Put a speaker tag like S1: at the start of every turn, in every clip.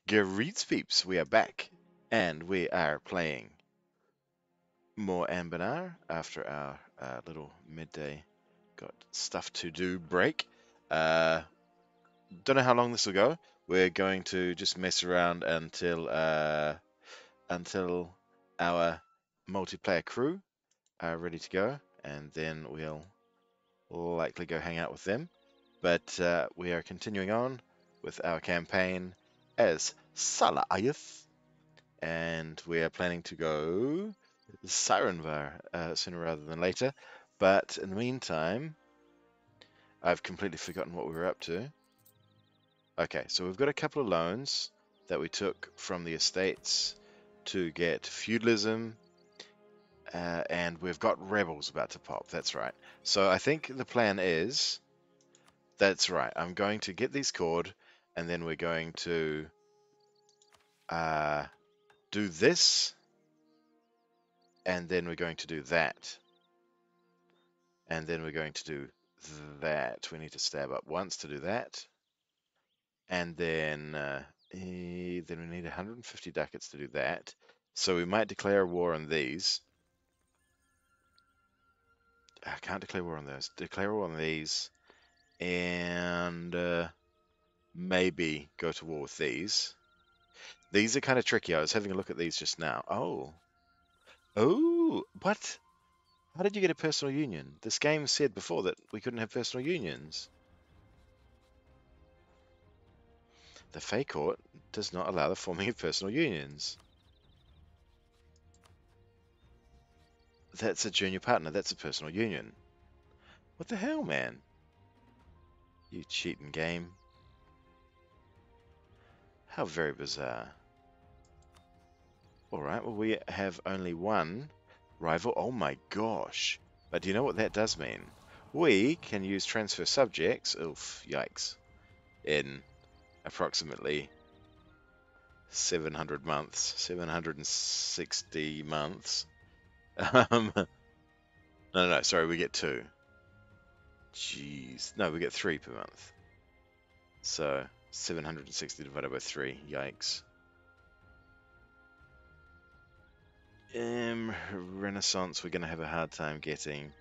S1: Greets peeps, we are back, and we are playing more Ambanar after our little midday got stuff to do break. Don't know how long this will go. We're going to just mess around until our multiplayer crew are ready to go, and then we'll likely go hang out with them. But we are continuing on with our campaign as Salla Ayeth, and we are planning to go Cyranvar sooner rather than later. But in the meantime, I've completely forgotten what we were up to. Okay, so we've got a couple of loans that we took from the estates to get feudalism, and we've got rebels about to pop. That's right. So I think the plan is, that's right, I'm going to get these cord, and then we're going to do this, and then we're going to do that. And then we're going to do that. We need to stab up once to do that. And then we need 150 ducats to do that. So we might declare war on these. I can't declare war on those. Declare war on these. And maybe go to war with these. These are kind of tricky. I was having a look at these just now. Oh. Oh, what? How did you get a personal union? This game said before that we couldn't have personal unions. The Fey Court does not allow the forming of personal unions. That's a junior partner. That's a personal union. What the hell, man? You cheating game. How very bizarre. Alright, well we have only one rival. Oh my gosh. But do you know what that does mean? We can use transfer subjects, oof, yikes, in approximately 700 months, 760 months. No, sorry, we get 2. Jeez. No, we get 3 per month. So, 760 divided by 3. Yikes. Renaissance, we're going to have a hard time getting.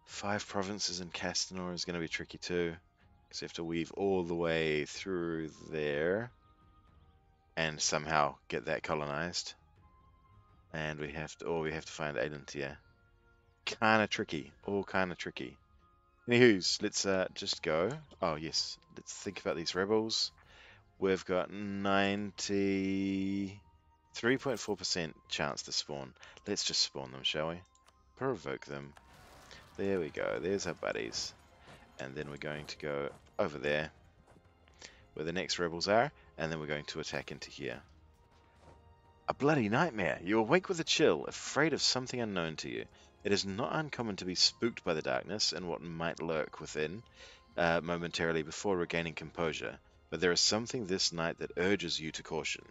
S1: Five provinces in Castanor is going to be tricky too, because we have to weave all the way through there and somehow get that colonized. And we have to find Aedentia. Kind of tricky, all kind of tricky. Anywho's, let's just go. Oh yes, let's think about these rebels. We've got 93.4% chance to spawn. Let's just spawn them, shall we? Provoke them. There we go. There's our buddies. And then we're going to go over there where the next rebels are, and then we're going to attack into here. A bloody nightmare. You awake with a chill, afraid of something unknown to you. It is not uncommon to be spooked by the darkness and what might lurk within momentarily before regaining composure. But there is something this night that urges you to caution.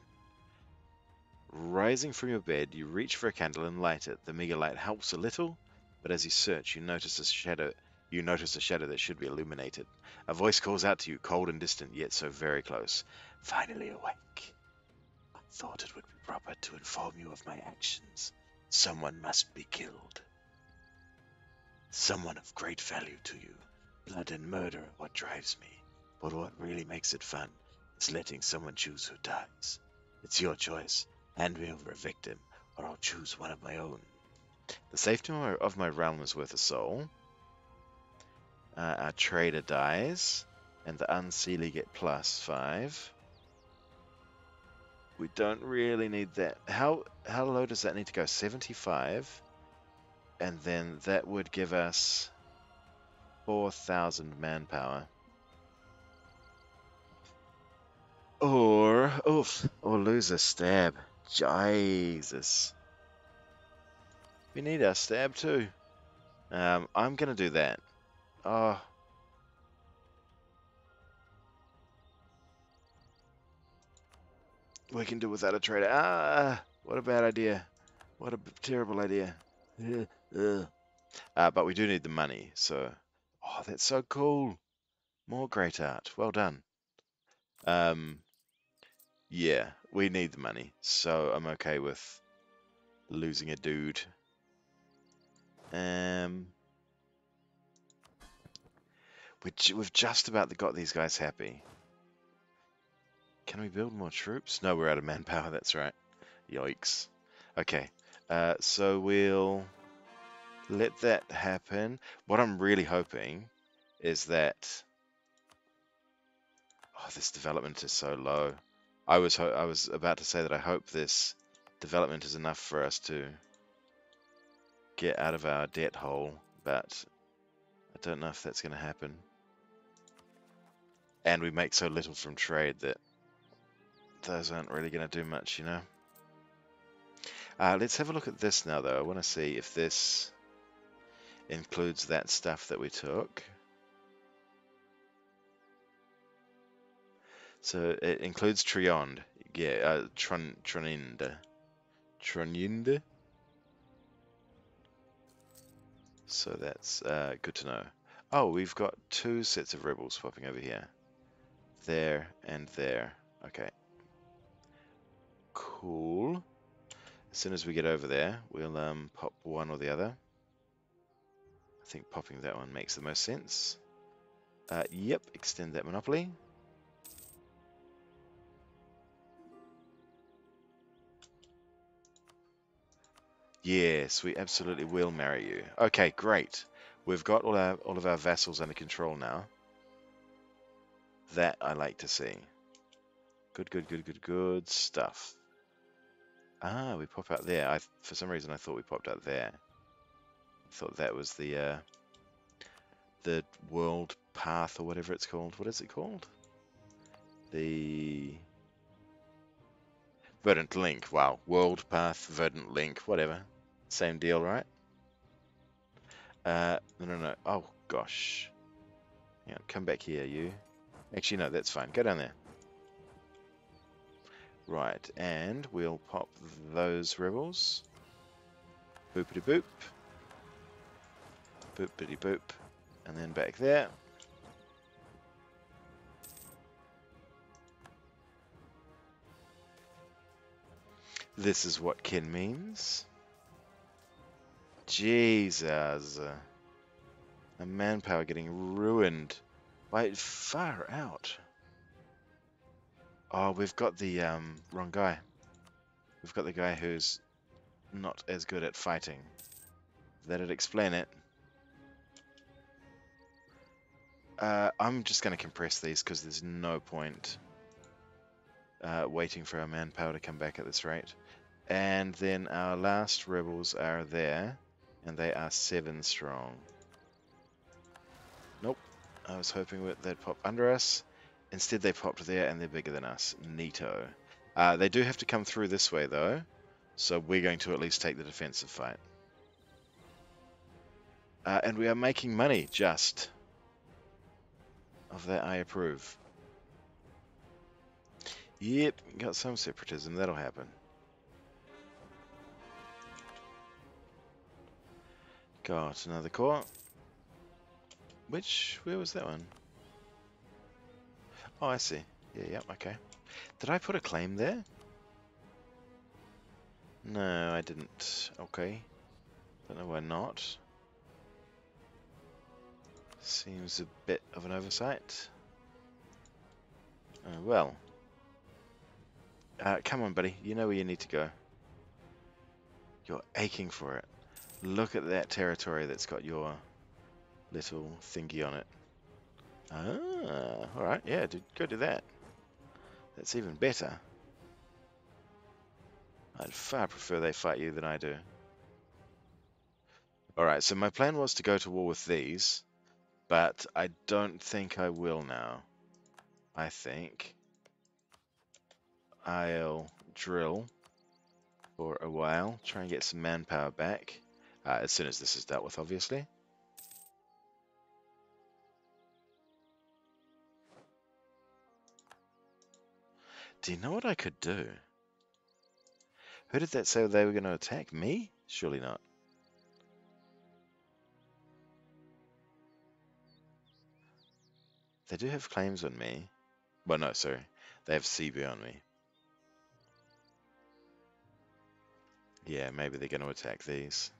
S1: Rising from your bed, you reach for a candle and light it. The meager light helps a little, but as you search, you notice a shadow that should be illuminated. A voice calls out to you, cold and distant, yet so very close. Finally awake. I thought it would be proper to inform you of my actions. Someone must be killed. Someone of great value to you. Blood and murder are what drives me. But what really makes it fun is letting someone choose who dies. It's your choice. Hand me over a victim, or I'll choose one of my own. The safety of my realm is worth a soul. Our trader dies, and the unseelie get +5. We don't really need that. How low does that need to go? 75, and then that would give us 4,000 manpower. Or lose a stab. Jesus. We need our stab too. I'm gonna do that. Oh. We can do without a trader. Ah, what a bad idea. What a terrible idea. But we do need the money, so. Oh, that's so cool. More great art. Well done. Yeah, we need the money, so I'm okay with losing a dude. We've just about got these guys happy. Can we build more troops? No, we're out of manpower, that's right. Yikes. Okay, so we'll let that happen. What I'm really hoping is that... Oh, this development is so low. I was about to say that I hope this development is enough for us to get out of our debt hole, but I don't know if that's going to happen. And we make so little from trade that those aren't really going to do much, you know. Let's have a look at this now, though. I want to see if this includes that stuff that we took. So it includes Triond. Yeah, Troninde. Troninde? So that's good to know. Oh, we've got 2 sets of rebels popping over here. There and there. Okay. Cool. As soon as we get over there, we'll pop one or the other. I think popping that one makes the most sense. Yep, extend that monopoly. Yes, we absolutely will marry you. Okay, great. We've got all of our vassals under control now. That I like to see. Good stuff. Ah, we pop out there. For some reason I thought we popped out there. I thought that was the world path or whatever it's called. What is it called? The Verdant Link. Wow, world path, Verdant Link, whatever. Same deal, right? No. Oh gosh. Yeah, come back here, you. Actually, no, that's fine. Go down there. Right, and we'll pop those rebels. Boopity boop. Boopity boop. And then back there. This is what kin means. Jesus. The manpower getting ruined. Wait, far out. Oh, we've got the wrong guy. We've got the guy who's not as good at fighting. That'd explain it. I'm just going to compress these because there's no point waiting for our manpower to come back at this rate. And then our last rebels are there, and they are 7 strong. Nope, I was hoping they'd pop under us. Instead they popped there, and they're bigger than us. Neato. They do have to come through this way, though, so we're going to at least take the defensive fight. And we are making money, just. Of that I approve. Yep, got some separatism, that'll happen. Got another core. Where was that one? Oh, I see. Yeah, okay. Did I put a claim there? No, I didn't. Okay. Don't know why not. Seems a bit of an oversight. Well. Come on, buddy. You know where you need to go. You're aching for it. Look at that territory that's got your little thingy on it. Ah, alright. Yeah, go do that. That's even better. I'd far prefer they fight you than I do. Alright, so my plan was to go to war with these, but I don't think I will now. I think I'll drill for a while, try and get some manpower back, as soon as this is dealt with, obviously. Do you know what I could do? Who did that say they were going to attack? Me? Surely not. They do have claims on me. Well, no, sorry. They have CB on me. Yeah, maybe they're going to attack these.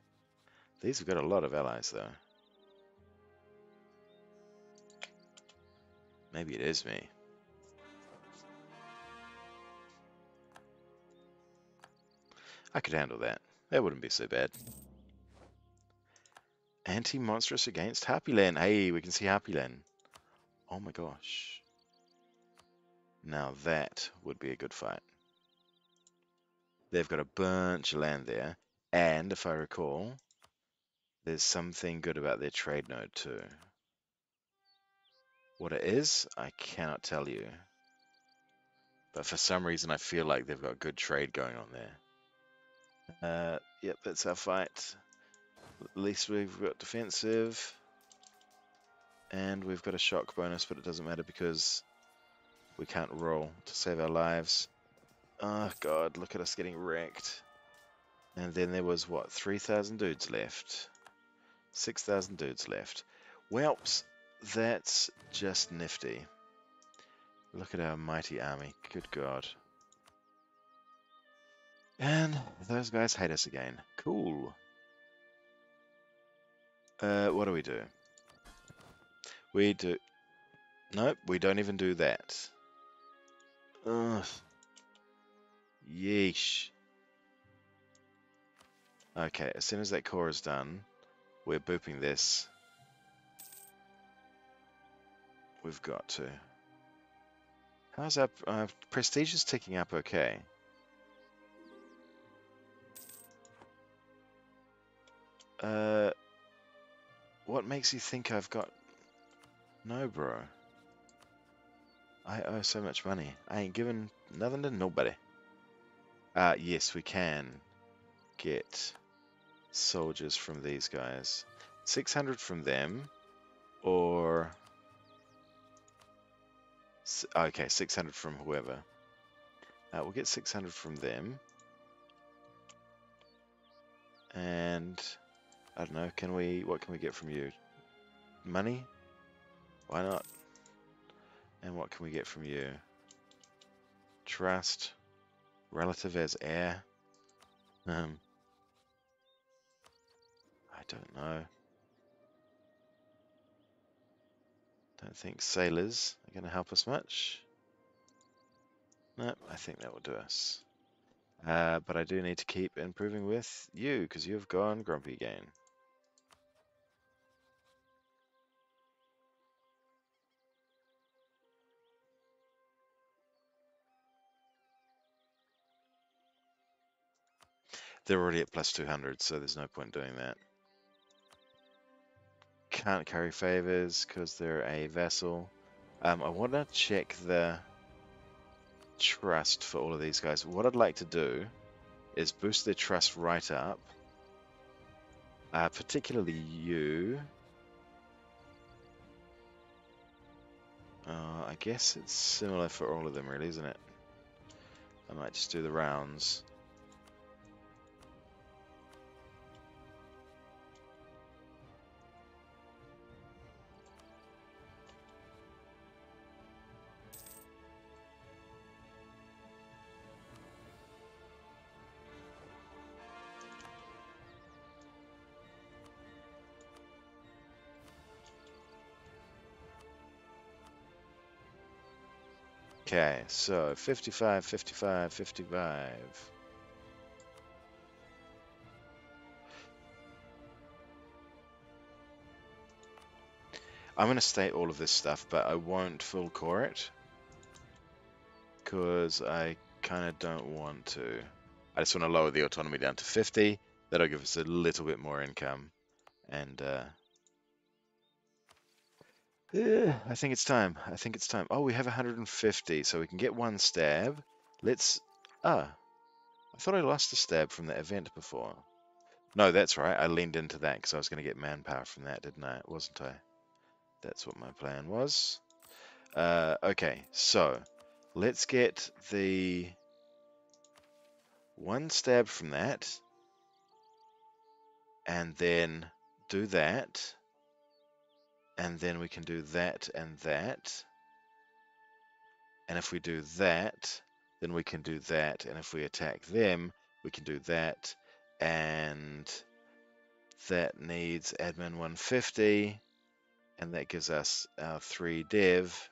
S1: These have got a lot of allies, though. Maybe it is me. I could handle that. That wouldn't be so bad. Anti-monstrous against Happyland. Hey, we can see Happyland. Oh my gosh. Now that would be a good fight. They've got a bunch of land there. And if I recall, there's something good about their trade node too. What it is, I cannot tell you. But for some reason, I feel like they've got good trade going on there. Yep, that's our fight. At least we've got defensive. And we've got a shock bonus, but it doesn't matter because we can't roll to save our lives. Oh god, look at us getting wrecked. And then there was, what, 3,000 dudes left? 6,000 dudes left. Well, that's just nifty. Look at our mighty army. Good god. And those guys hate us again. Cool. What do we do? We do... Nope, we don't even do that. Ugh. Yeesh. Okay, as soon as that core is done, we're booping this. We've got to. How's our prestige is ticking up okay? What makes you think I've got... No, bro. I owe so much money. I ain't giving nothing to nobody. Yes, we can get soldiers from these guys. 600 from them, or... Okay, 600 from whoever. We'll get 600 from them. And... I don't know, what can we get from you? Money? Why not? And what can we get from you? Trust. Relative as heir. I don't know. Don't think sailors are going to help us much. Nope, I think that will do us. But I do need to keep improving with you, because you've gone grumpy again. They're already at plus 200, so there's no point doing that. Can't carry favors, because they're a vassal. I want to check the trust for all of these guys. What I'd like to do is boost their trust right up. Particularly you. I guess it's similar for all of them, really, isn't it? I might just do the rounds. Okay, so 55, 55, 55. I'm going to state all of this stuff, but I won't full core it. Because I kind of don't want to. I just want to lower the autonomy down to 50. That'll give us a little bit more income. And I think it's time. I think it's time. Oh, we have 150, so we can get one stab. Let's... I thought I lost a stab from the event before. No, that's right. I leaned into that because I was going to get manpower from that, didn't I? Wasn't I? That's what my plan was. Okay, so let's get the one stab from that. And then do that. And then we can do that and that. And if we do that, then we can do that. And if we attack them, we can do that. And that needs admin 150. And that gives us our 3 dev.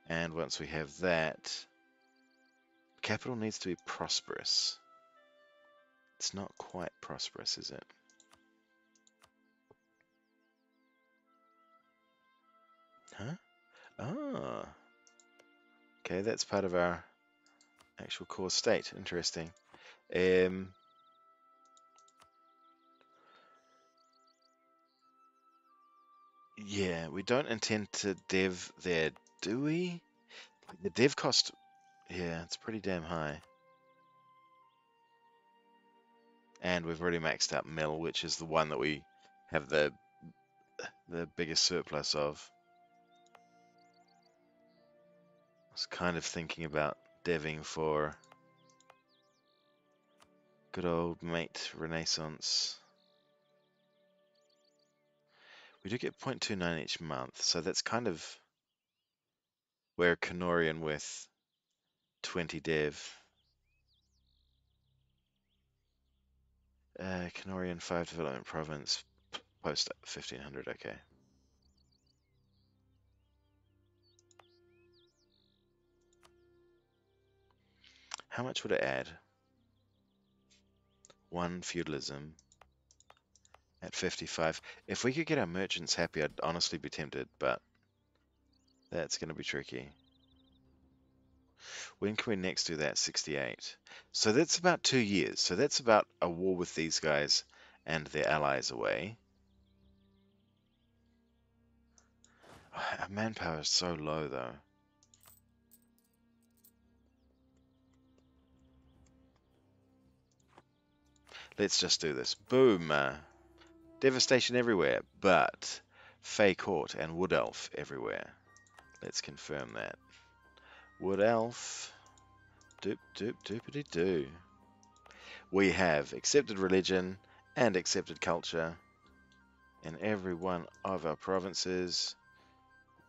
S1: And once we have that, capital needs to be prosperous. It's not quite prosperous, is it? Huh? Ah. Okay, that's part of our actual core state. Interesting. Yeah, we don't intend to dev there, do we? The dev cost, yeah, it's pretty damn high. And we've already maxed out mill, which is the one that we have the biggest surplus of. I was kind of thinking about deving for good old mate Renaissance. We do get 0.29 each month, so that's kind of where Canorian with 20 dev. Canorian 5 development province, post 1500, okay. How much would it add? 1 feudalism at 55. If we could get our merchants happy, I'd honestly be tempted, but that's going to be tricky. When can we next do that? 68. So that's about 2 years. So that's about a war with these guys and their allies away. Our manpower is so low, though. Let's just do this. Boom! Devastation everywhere, but Fey Court and Wood Elf everywhere. Let's confirm that. Wood Elf. Doop, doop, doopity doo. We have accepted religion and accepted culture in every one of our provinces,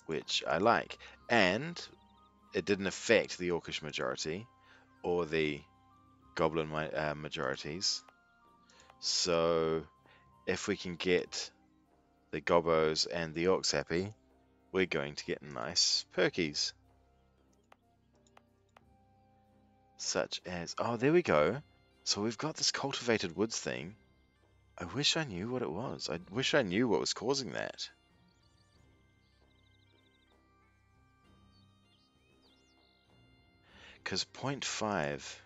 S1: which I like. And it didn't affect the Orcish majority or the Goblin majorities. So if we can get the Gobbos and the Orcs happy, we're going to get nice perkies. Such as, oh, there we go. So we've got this cultivated woods thing. I wish I knew what it was. I wish I knew what was causing that. Because 0.5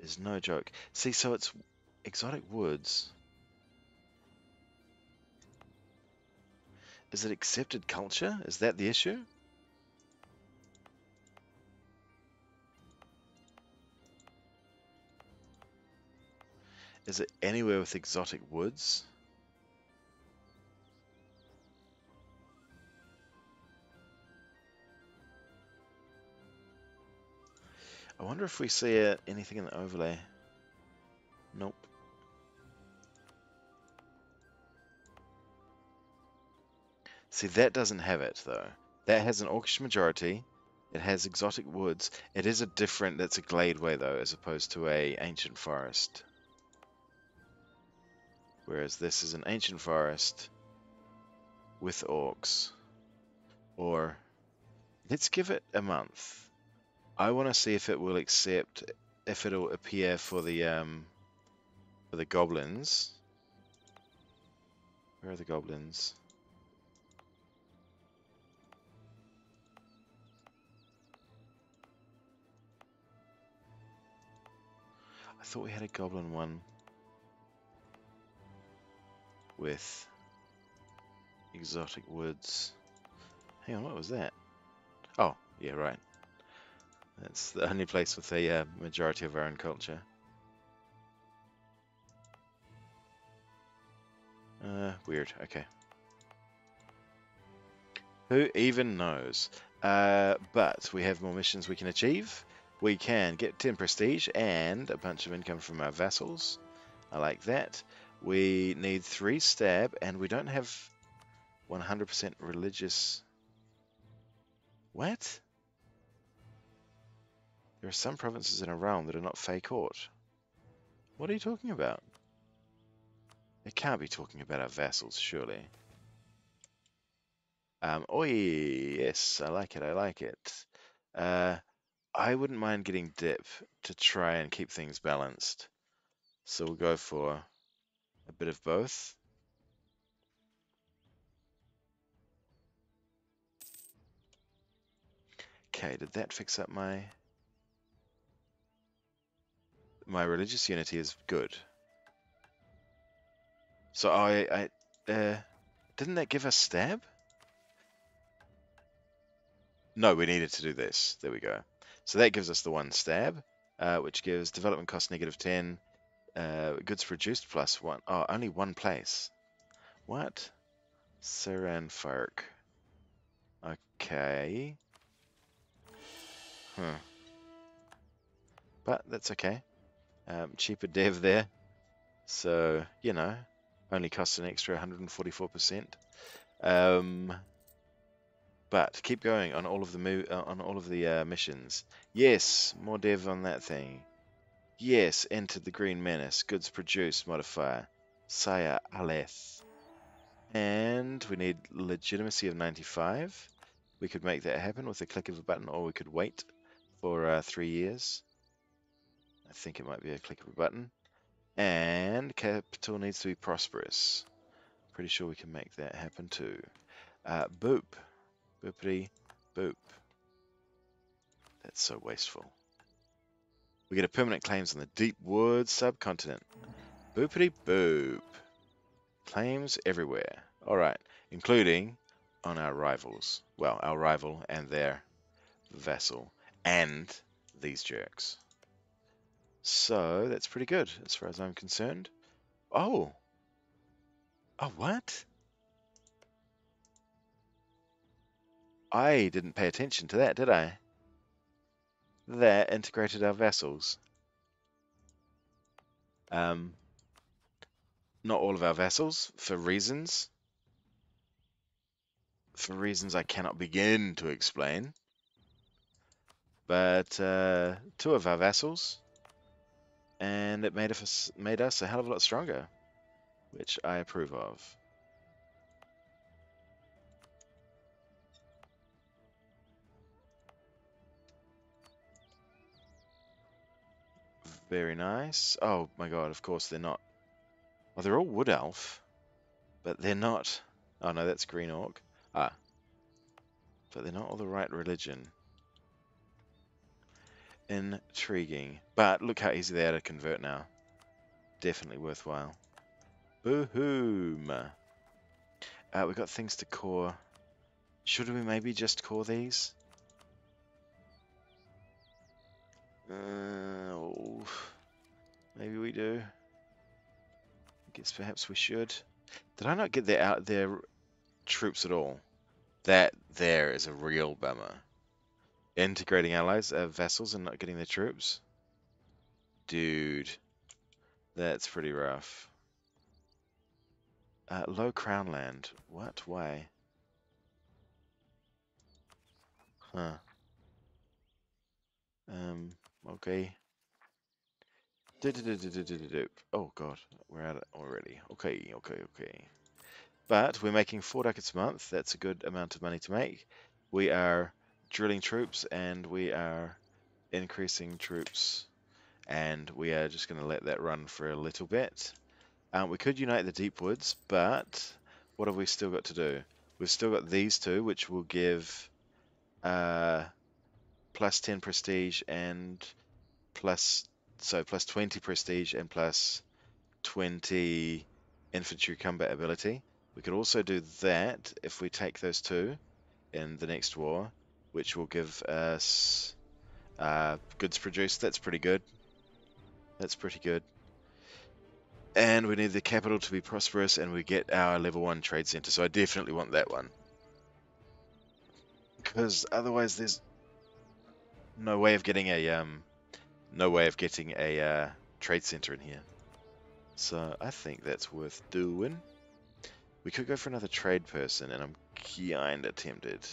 S1: is no joke. See, so it's exotic woods. Is it accepted culture? Is that the issue? Is it anywhere with exotic woods? I wonder if we see anything in the overlay. Nope. See, that doesn't have it, though. That has an Orcish majority. It has exotic woods. It is a different, that's a gladeway, though, as opposed to a ancient forest. Whereas this is an ancient forest with orcs. Or, let's give it a month. I want to see if it will accept, if it'll appear for the goblins. Where are the goblins? I thought we had a goblin one with exotic woods. Hang on, what was that? Oh, yeah, right. That's the only place with a majority of our own culture. Weird, okay. Who even knows? But we have more missions we can achieve. We can get 10 prestige and a bunch of income from our vassals. I like that. We need 3 stab, and we don't have 100% religious. What? There are some provinces in a realm that are not Fey Court. What are you talking about? It can't be talking about our vassals, surely. Oh yes, I like it, I like it. I wouldn't mind getting dip to try and keep things balanced. So we'll go for a bit of both. Okay, did that fix up my religious unity is good. So didn't that give us stab? No, we needed to do this. There we go. So that gives us the 1 stab, which gives development cost -10, goods produced +1. Oh, only 1 place. What? Cyranvar. Okay. Huh. But that's okay. Cheaper dev there. So, you know, only costs an extra 144%. But keep going on all of the missions. Yes, more dev on that thing. Yes, enter the Green Menace. Goods produced modifier. Salla Ayeth. And we need legitimacy of 95. We could make that happen with a click of a button, or we could wait for 3 years. I think it might be a click of a button. And capital needs to be prosperous. Pretty sure we can make that happen too. Boop. Boopity boop. That's so wasteful. We get a permanent claims on the Deepwoods subcontinent. Boopity boop. Claims everywhere. Alright, including on our rivals. Well, our rival and their vassal. And these jerks. So, that's pretty good as far as I'm concerned. Oh! Oh, what? I didn't pay attention to that, did I? That integrated our vassals. Not all of our vassals, for reasons I cannot begin to explain. But 2 of our vassals, and it made us a hell of a lot stronger, which I approve of. Very nice. Oh my god, of course they're not. Well, they're all wood elf, but they're not. Oh no, that's green orc. Ah, but they're not all the right religion. Intriguing. But look how easy they are to convert now. Definitely worthwhile. Boo-hoom. We've got things to core. Should we maybe just core these? Oh, maybe we do. I guess perhaps we should. Did I not get their troops at all? That there is a real bummer. Integrating allies, vassals, and not getting their troops? Dude, that's pretty rough. Low crown land. What? Why? Huh. Okay. Oh god, we're at it already. Okay. But we're making 4 ducats a month. That's a good amount of money to make. We are drilling troops, and we are increasing troops, and we are just going to let that run for a little bit. We could unite the Deepwoods, but what have we still got to do? We've still got these 2, which will give plus 10 prestige and plus 20 prestige and plus 20 infantry combat ability. We could also do that if we take those 2 in the next war, which will give us goods produced. That's pretty good. And we need the capital to be prosperous, and we get our level 1 trade center. So I definitely want that one, because otherwise there's no way of getting a trade center in here. So I think that's worth doing. We could go for another trade person, and I'm kinda tempted.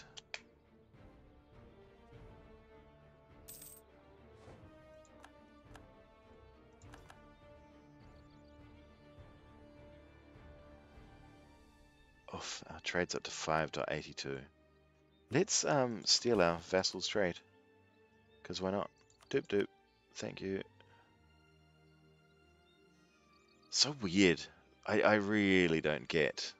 S1: Oof, our trade's up to 5.82. Let's steal our vassal's trade. Because why not? Doop doop. Thank you. So weird. I really don't get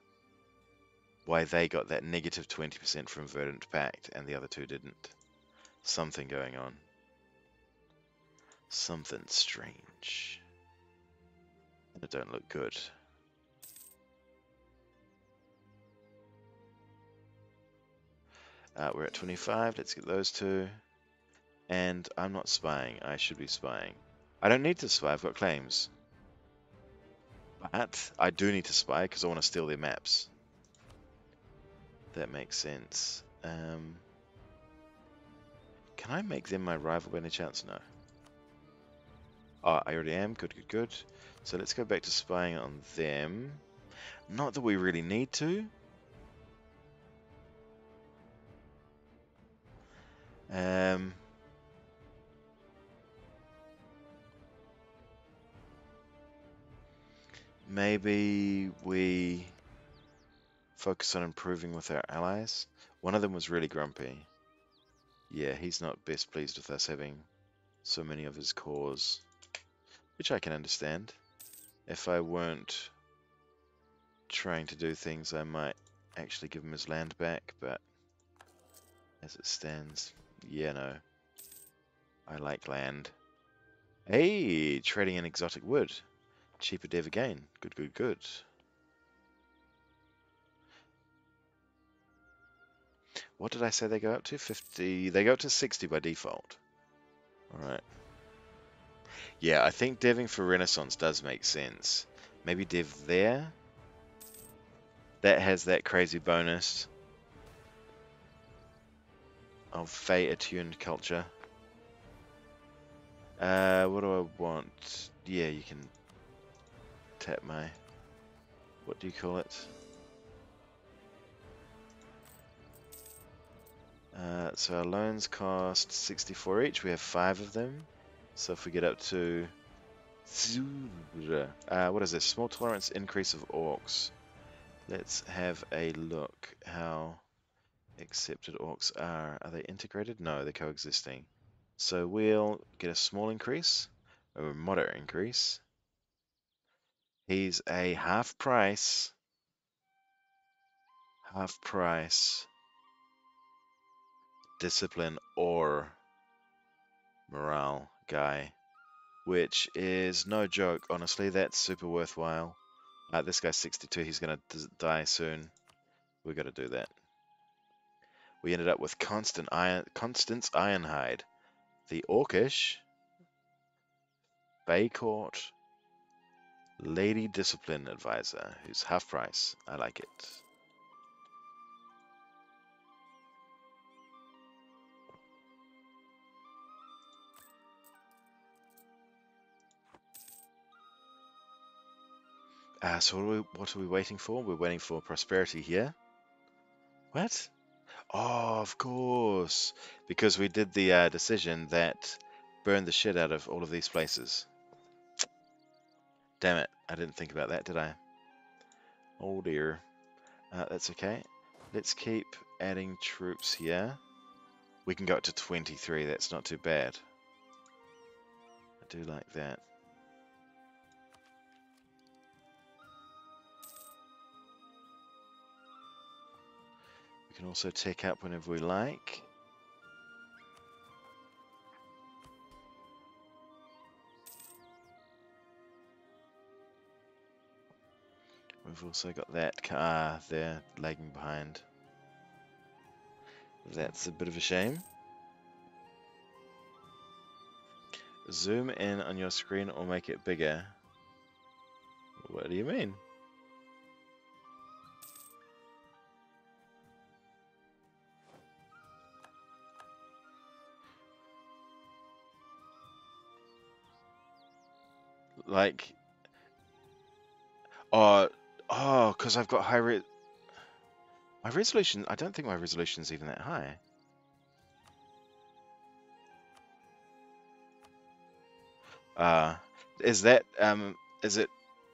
S1: why they got that negative 20% from Verdant Pact and the other two didn't. Something going on. Something strange. And it don't look good. We're at 25. Let's get those two. And I'm not spying. I should be spying. I don't need to spy. I've got claims. But I do need to spy because I want to steal their maps. That makes sense. Can I make them my rival by any chance? No. Oh, I already am. Good, good, good. So let's go back to spying on them. Not that we really need to. Maybe we focus on improving with our allies. One of them was really grumpy. Yeah, he's not best pleased with us having so many of his cores, which I can understand. If I weren't trying to do things, I might actually give him his land back, but as it stands, yeah, no. I like land. Hey, trading in exotic wood. Cheaper dev again. Good, good, good. What did I say they go up to? 50. They go up to 60 by default. Alright. Yeah, I think deving for Renaissance does make sense. Maybe dev there. That has that crazy bonus of Fey-attuned culture. What do I want? Yeah, you can tap my... What do you call it? So our loans cost 64 each. We have 5 of them. So if we get up to... what is this? Small tolerance increase of orcs. Let's have a look how accepted orcs are. Are they integrated? No, they're coexisting. So we'll get a small increase, or a moderate increase. He's a half price discipline or morale guy, which is no joke. Honestly, that's super worthwhile. This guy's 62. He's gonna die soon. We got to do that. We ended up with Constance Ironhide, the Orcish Baycourt Lady Discipline Advisor, who's half price. I like it. So what are we waiting for? We're waiting for prosperity here. What? Oh, of course. Because we did the decision that burned the shit out of all of these places. Damn it. I didn't think about that, did I? Oh dear. That's okay. Let's keep adding troops here. We can go up to 23. That's not too bad. I do like that. We can also take up whenever we like. We've also got that car there lagging behind. That's a bit of a shame. Zoom in on your screen or make it bigger. What do you mean? Like, Oh, oh, because I've got my resolution. I don't think my resolution is even that high. Uh, is that is it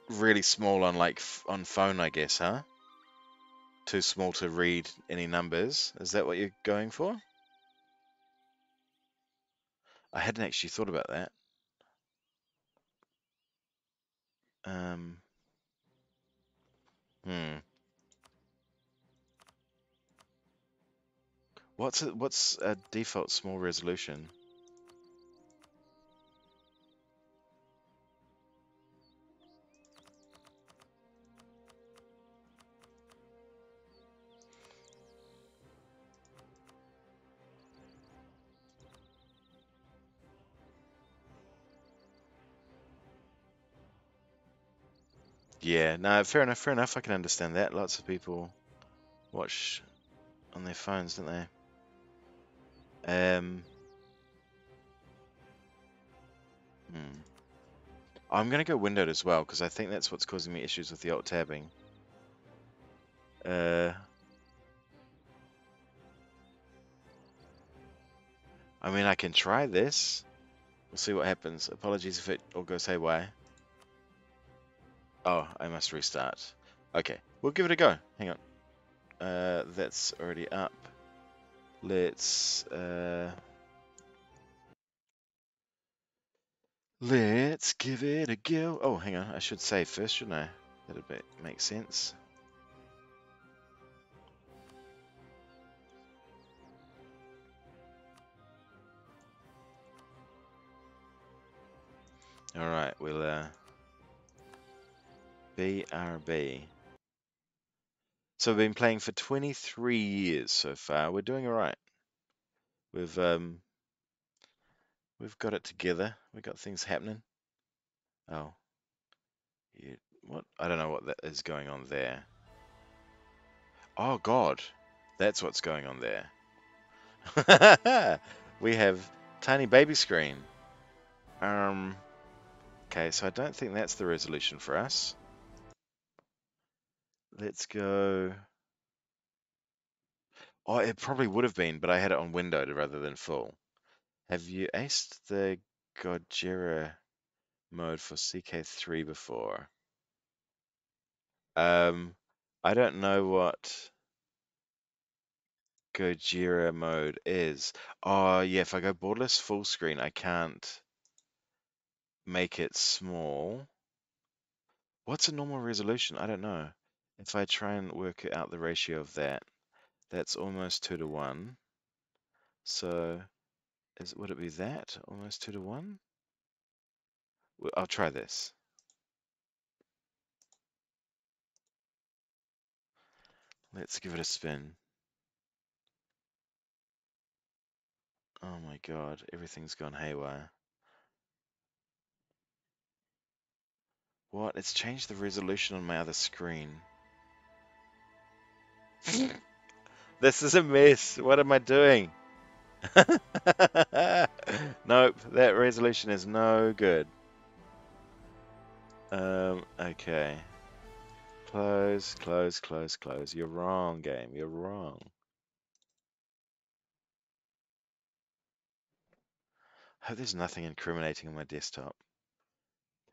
S1: really small on like on phone? I guess, huh? Too small to read any numbers. Is that what you're going for? I hadn't actually thought about that. Um, hmm. What's a default small resolution? Yeah, no, fair enough, fair enough. I can understand that. Lots of people watch on their phones, don't they? Hmm. I'm gonna go windowed as well because I think that's what's causing me issues with the alt tabbing. Uh, I mean, I can try this. We'll see what happens. Apologies if it all goes haywire. Oh, I must restart. Okay, we'll give it a go. Hang on. That's already up. Let's let's give it a go. Oh, hang on. I should save first, shouldn't I? That'd make sense. All right, we'll BRB. So we've been playing for 23 years so far. We're doing all right. We've um we've got it together. We've got things happening. Oh, yeah, what? I don't know what that is going on there. Oh God, that's what's going on there. We have tiny baby screen. Um, okay, so I don't think that's the resolution for us. Let's go. Oh, it probably would have been, but I had it on windowed rather than full. Have you aced the Gojira mode for CK3 before? Um, I don't know what Gojira mode is. Oh, yeah, if I go borderless full screen, I can't make it small. What's a normal resolution? I don't know. If I try and work out the ratio of that, that's almost 2 to 1. So, would it be that? Almost 2 to 1? I'll try this. Let's give it a spin. Oh my god, everything's gone haywire. What? It's changed the resolution on my other screen. This is a mess. What am I doing? Nope, that resolution is no good. Okay. Close, close, close, close. You're wrong, game. You're wrong. I hope there's nothing incriminating on my desktop.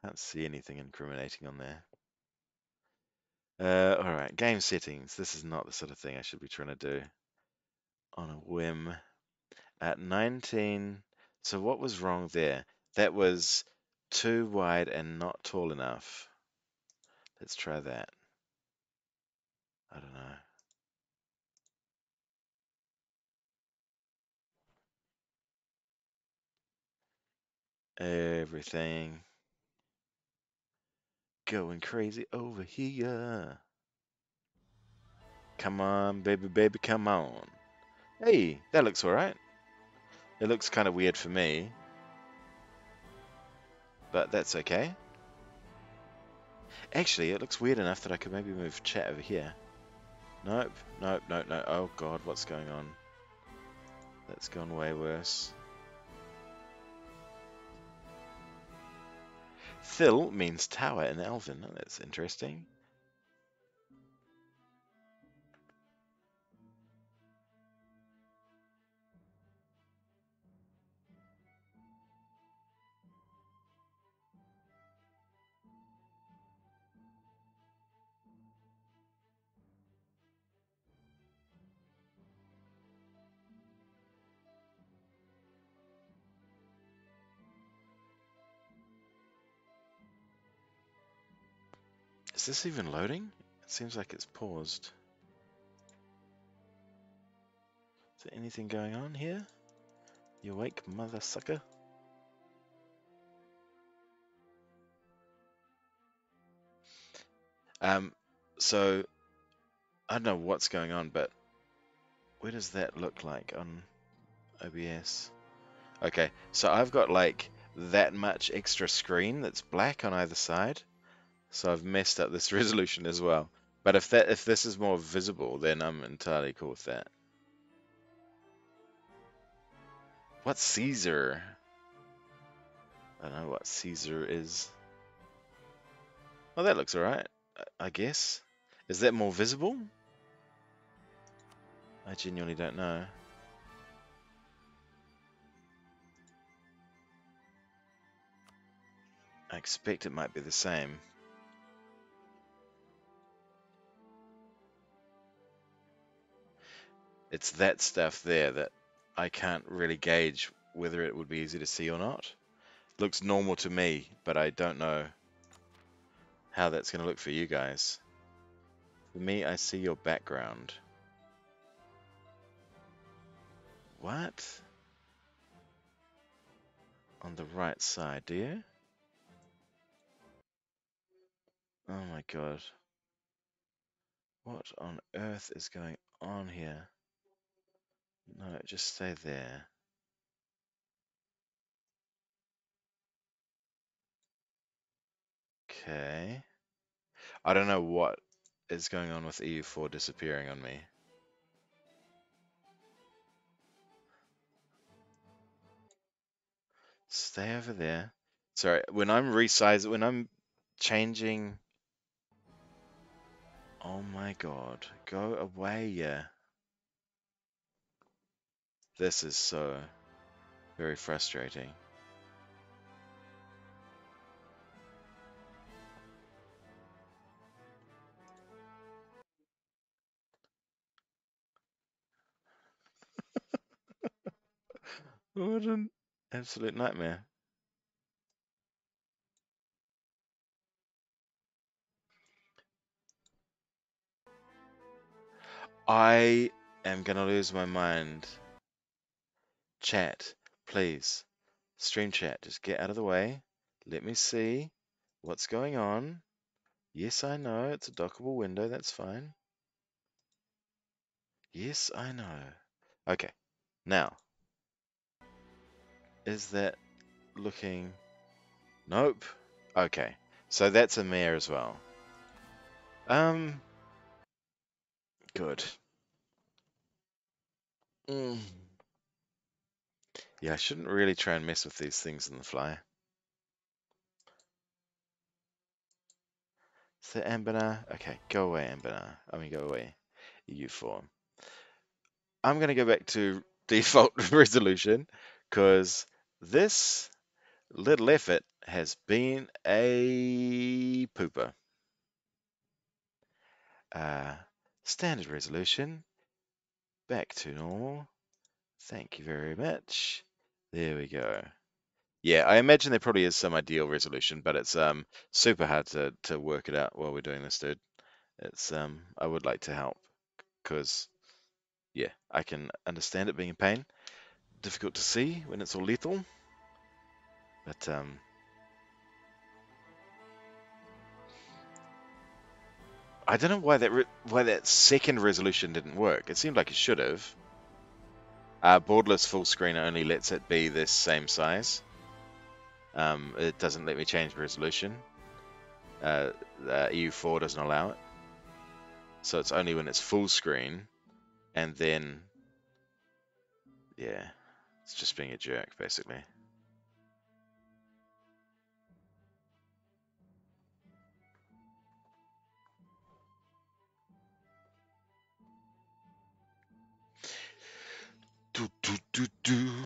S1: Can't see anything incriminating on there. Alright, game settings. This is not the sort of thing I should be trying to do on a whim. At 19. So what was wrong there? That was too wide and not tall enough. Let's try that. I don't know. Everything going crazy over here. Come on, baby, baby, come on. Hey, that looks alright. It looks kind of weird for me, but that's okay. Actually, it looks weird enough that I could maybe move chat over here. Nope, nope, nope, no. Oh god, what's going on? That's gone way worse. Thil means tower in elven. Oh, that's interesting. Is this even loading? It seems like it's paused. Is there anything going on here? You awake, mother sucker? So I don't know what's going on, but where does that look like on OBS? Okay, so I've got like that much extra screen that's black on either side, so I've messed up this resolution as well. But if this is more visible, then I'm entirely cool with that. What's Caesar? I don't know what Caesar is. Oh, that looks alright, I guess. Is that more visible? I genuinely don't know. I expect it might be the same. It's that stuff there that I can't really gauge whether it would be easy to see or not. Looks normal to me, but I don't know how that's going to look for you guys. For me, I see your background. What? On the right side, do you? Oh my god. What on earth is going on here? No, just stay there. Okay. I don't know what is going on with EU4 disappearing on me. Stay over there. Sorry, when I'm resizing, when I'm changing... Oh my god, go away, yeah. This is so very frustrating. What an absolute nightmare. I am gonna lose my mind. Chat, please. Stream chat, just get out of the way. Let me see what's going on. Yes, I know, it's a dockable window, that's fine. Yes, I know. Okay, now, is that looking... Nope. Okay, so that's a mare as well. Good. Mm. Yeah, I shouldn't really try and mess with these things on the fly. Is that Ambina? Okay, go away, Ambina. I mean, go away, EU4. I'm going to go back to default resolution because this little effort has been a pooper. Uh, Standard resolution, back to normal. Thank you very much. There we go. Yeah, I imagine there probably is some ideal resolution, but it's super hard to work it out while we're doing this, dude. It's I would like to help because yeah, I can understand it being a pain, difficult to see when it's all lethal, but I don't know why why that second resolution didn't work. It seemed like it should have. Borderless full screen only lets it be this same size. It doesn't let me change resolution. EU4 doesn't allow it. So it's only when it's full screen, and then, yeah, it's just being a jerk, basically. Do, do, do, do.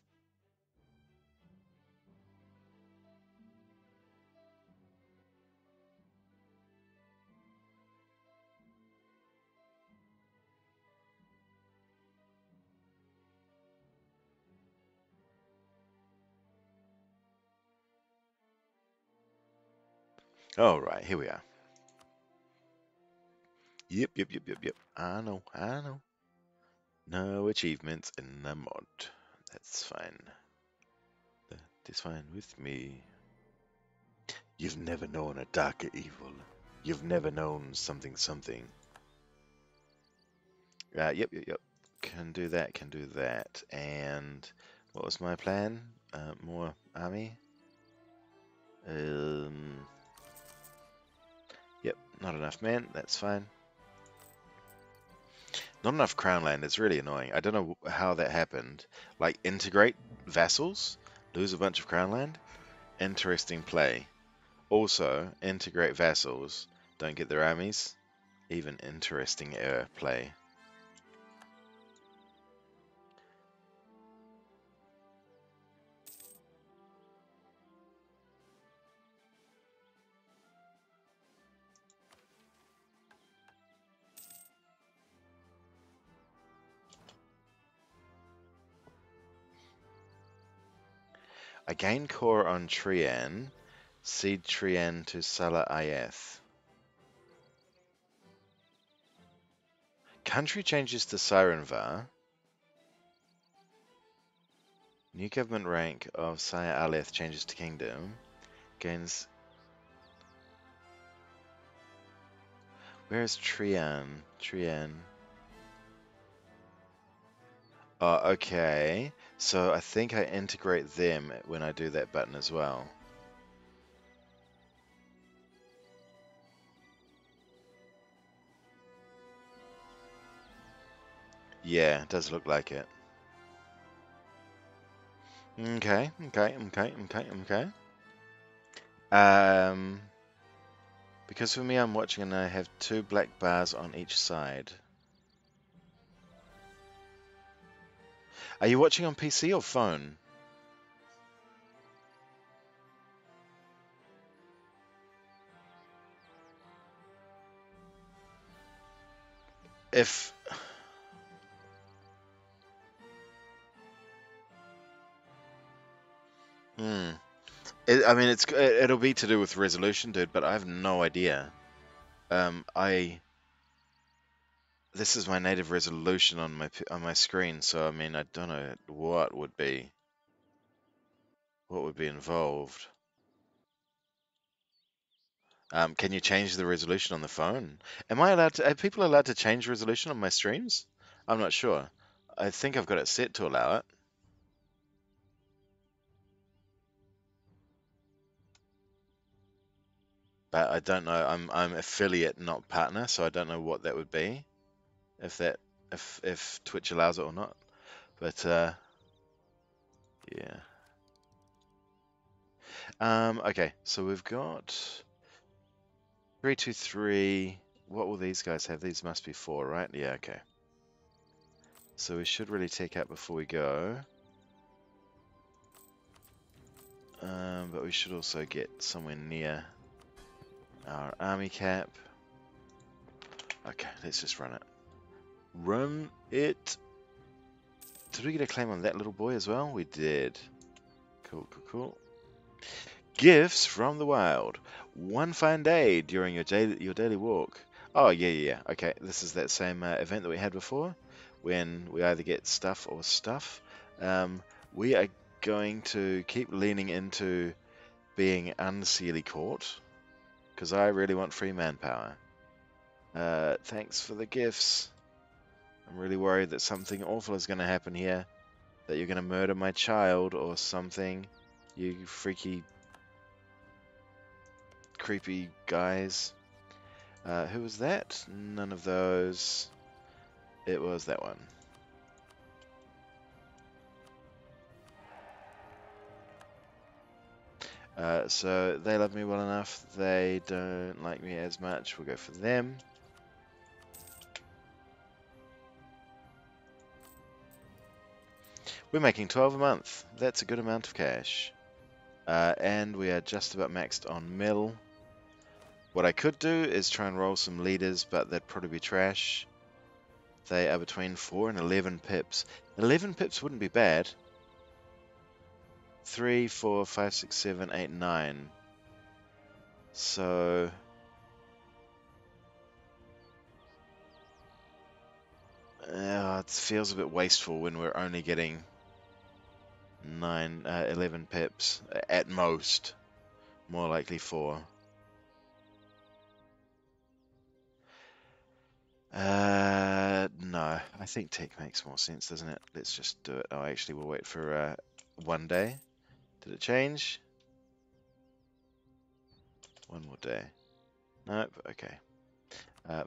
S1: All right, here we are. Yep. I know, I know. No achievements in the mod. That's fine. That is fine with me. You've never known a darker evil. You've never known something. Yep. Can do that, can do that. And what was my plan? More army? Yep, not enough men, that's fine. Not enough crown land, it's really annoying. I don't know how that happened. Like, integrate vassals, lose a bunch of crown land? Interesting play. Also, integrate vassals, don't get their armies. Even interesting error play. I gain core on Trian, seed Trian to Salla Ayeth. Country changes to Cyranvar. New government rank of Salla Ayeth changes to kingdom. Gains. Where is Trian? Oh, okay. So I think I integrate them when I do that button as well. Yeah, it does look like it. Okay. Because for me I'm watching and I have 2 black bars on each side. Are you watching on PC or phone? If hmm. I mean, it'll be to do with resolution, dude, but I have no idea. This is my native resolution on my screen, so I mean, I don't know what would be involved. Can you change the resolution on the phone? Am I allowed to? Are people allowed to change resolution on my streams? I'm not sure. I think I've got it set to allow it, but I don't know. I'm affiliate, not partner, so I don't know what that would be. If Twitch allows it or not. But yeah. Okay, so we've got 323. What will these guys have? These must be 4, right? Yeah, okay. So we should really take out before we go. But we should also get somewhere near our army cap. Okay, let's just run it. Run it! Did we get a claim on that little boy as well? We did. Cool. Gifts from the wild. One fine day during your daily walk. Oh, yeah. Okay, this is that same event that we had before, when we either get stuff or stuff. We are going to keep leaning into being unseelie court, because I really want free manpower. Thanks for the gifts. I'm really worried that something awful is going to happen here, that you're going to murder my child or something, you freaky creepy guys. Who was that? None of those. It was that one. So they love me well enough. They don't like me as much. We'll go for them. We're making 12 a month. That's a good amount of cash. And we are just about maxed on mill. What I could do is try and roll some leaders, but that'd probably be trash. They are between 4 and 11 pips. 11 pips wouldn't be bad. 3, 4, 5, 6, 7, 8, 9. So It feels a bit wasteful when we're only getting 11 pips at most. More likely 4. No, I think tech makes more sense, doesn't it? Let's just do it. Oh, actually, we'll wait for 1 day. Did it change? 1 more day. Nope. Okay.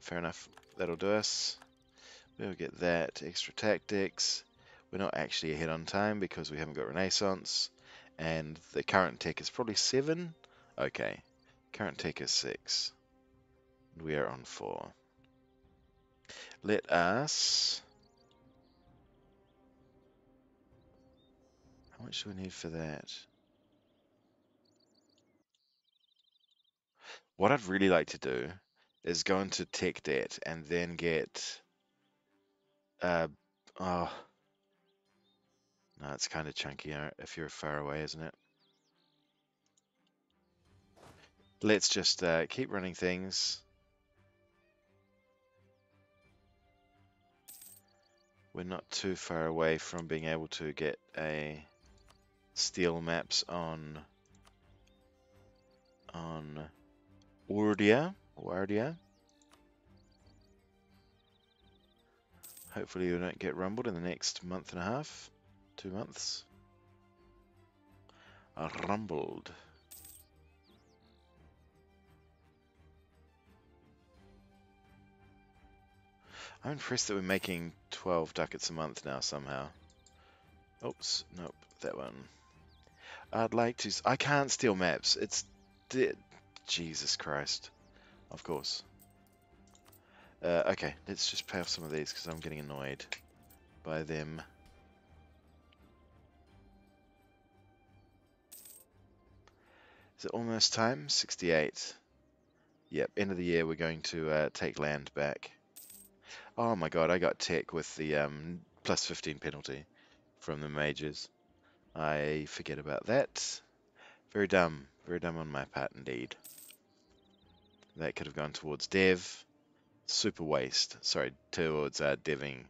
S1: Fair enough. That'll do us. We'll get that. Extra tactics. We're not actually ahead on time because we haven't got Renaissance. And the current tech is probably 7. Okay. Current tech is 6. We are on 4. Let us... How much do we need for that? What I'd really like to do is go into tech debt and then get... oh, no, it's kind of chunky if you're far away, isn't it? Let's just keep running things. We're not too far away from being able to get a steel maps on Wardia. Hopefully we don't get rumbled in the next month and a half, 2 months. Rumbled. I'm impressed that we're making 12 ducats a month now somehow. Oops, nope, that one. I'd like to... I can't steal maps. It's... Jesus Christ. Of course. Okay, let's just pay off some of these because I'm getting annoyed by them. Is it almost time? 68. Yep, end of the year we're going to take land back. Oh my god, I got tech with the plus 15 penalty from the mages. I forget about that. Very dumb on my part indeed. That could have gone towards dev. Super waste. Sorry, towards deving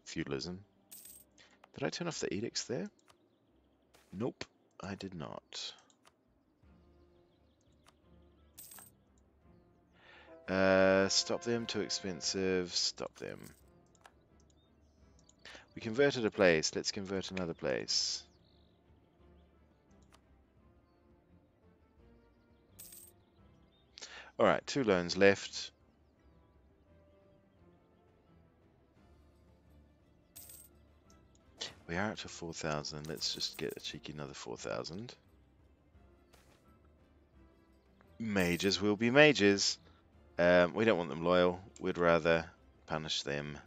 S1: feudalism. Did I turn off the edicts there? Nope, I did not. Stop them, too expensive. Stop them. We converted a place. Let's convert another place. Alright, 2 loans left. We are up to 4,000. Let's just get a cheeky another 4,000. Mages will be mages. We don't want them loyal. We'd rather punish them.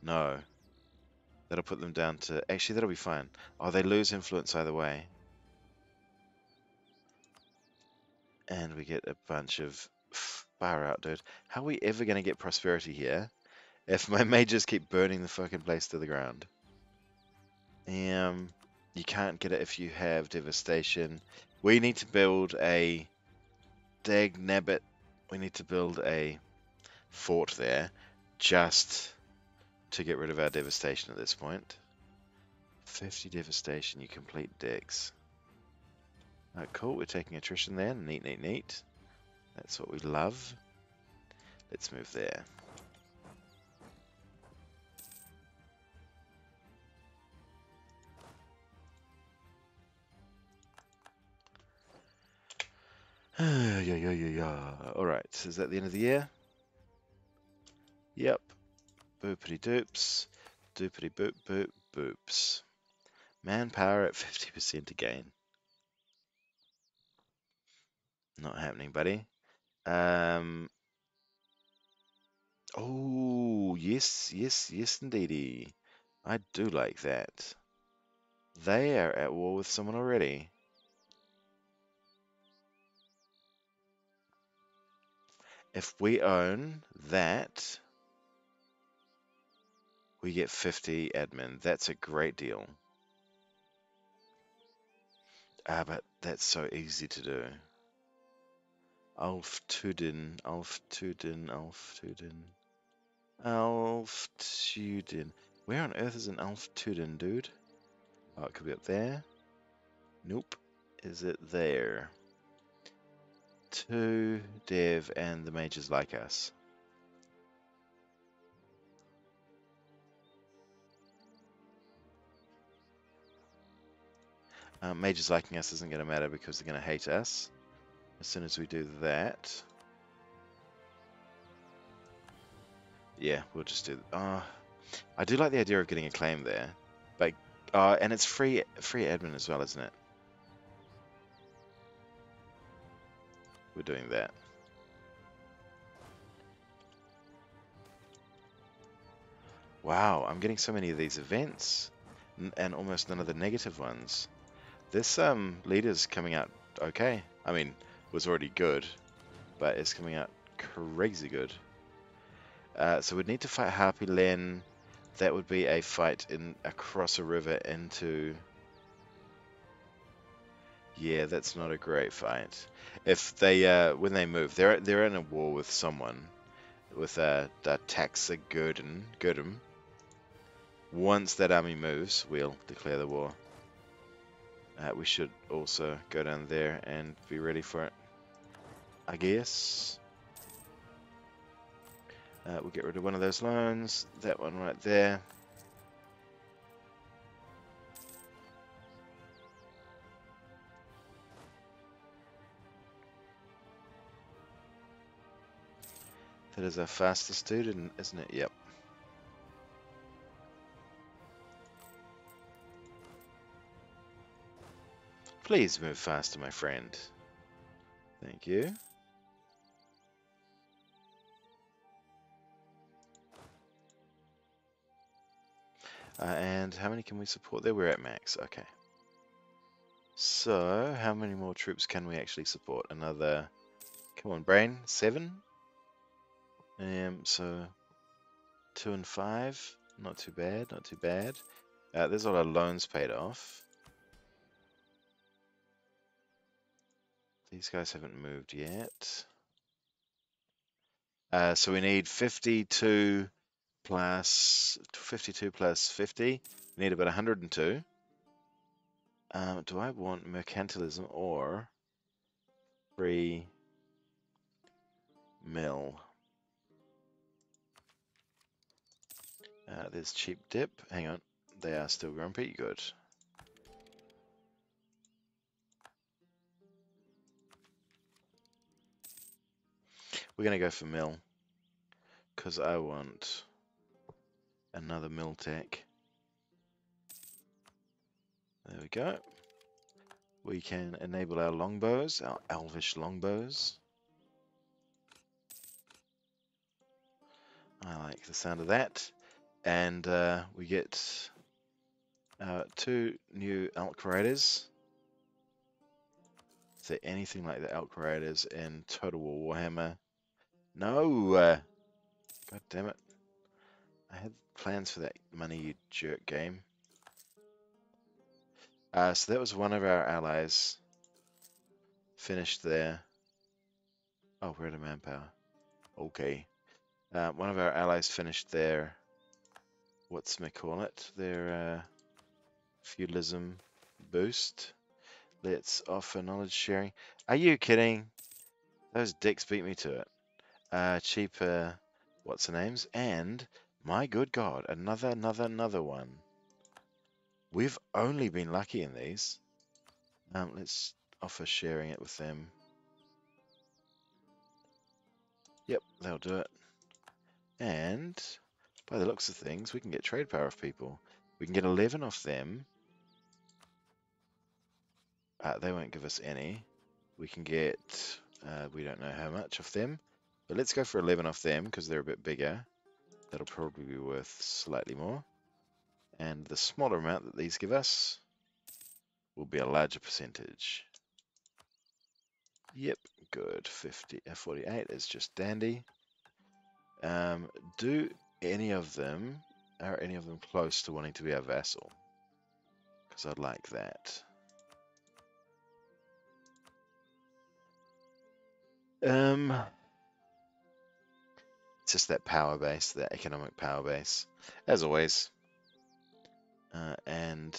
S1: No. That'll put them down to... Actually, that'll be fine. Oh, they lose influence either way. And we get a bunch of... Far out, dude. How are we ever going to get prosperity here if my mages keep burning the fucking place to the ground? You can't get it if you have devastation. We need to build a... Dag nabbit. We need to build a fort there just to get rid of our devastation at this point. 50 devastation, you complete decks. Alright, cool, we're taking attrition there. Neat, neat, neat. That's what we love. Let's move there. Alright, is that the end of the year? Yep. Boopity doops. Doopity boop boop boops. Manpower at 50% again. Not happening, buddy. Oh, yes, yes, yes, indeedy. I do like that. They are at war with someone already. If we own that, we get 50 admin. That's a great deal. But that's so easy to do. Alf Tudin, Alf Tudin, Alf Tudin. Elf Tudin. Where on earth is an Elf Tudin, dude? Oh, it could be up there. Nope. Is it there? 2 Dev and the mages like us. Mages liking us isn't going to matter because they're going to hate us. As soon as we do that, yeah, we'll just do. I do like the idea of getting a claim there, but and it's free admin as well, isn't it? We're doing that. Wow, I'm getting so many of these events, and almost none of the negative ones. This leader's coming out okay. I mean, was already good, but it's coming out crazy good. So we'd need to fight Harpy Len. That would be a fight across a river into. Yeah, that's not a great fight. If they when they move, they're in a war with someone with the Taxa Gurdum. Once that army moves, we'll declare the war. We should also go down there and be ready for it, I guess. We'll get rid of one of those loans. That one right there. That is our fastest dude, isn't it? Yep. Please move faster, my friend. Thank you. And how many can we support there? We're at max. Okay. So, how many more troops can we actually support? Another... Come on, brain. 7? So 2 and 5. Not too bad, not too bad. There's all our loans paid off. These guys haven't moved yet. So we need 52 plus 50. We need about 102. Do I want mercantilism or free mill? There's cheap dip. Hang on. They are still grumpy. Good. We're going to go for mill. Because I want another mill tech. There we go. We can enable our longbows, our elvish longbows. I like the sound of that. And we get 2 new elk riders. Is there anything like the elk riders in Total War Warhammer? No! God damn it. I had plans for that money, you jerk game. So that was one of our allies. Finished there. Oh, we're out of manpower. Okay. One of our allies finished their... What's me call it? Their feudalism boost. Let's offer knowledge sharing. Are you kidding? Those dicks beat me to it. Cheaper... What's the names? And... My good God, another one. We've only been lucky in these. Let's offer sharing it with them. Yep, they'll do it. And by the looks of things, we can get trade power off people. We can get 11 off them. They won't give us any. We can get, we don't know how much off them. But let's go for 11 off them because they're a bit bigger. That'll probably be worth slightly more. And the smaller amount that these give us will be a larger percentage. Yep, good. 48 is just dandy. Do any of them, are any of them close to wanting to be our vassal? Because I'd like that. It's just that power base, that economic power base, as always. And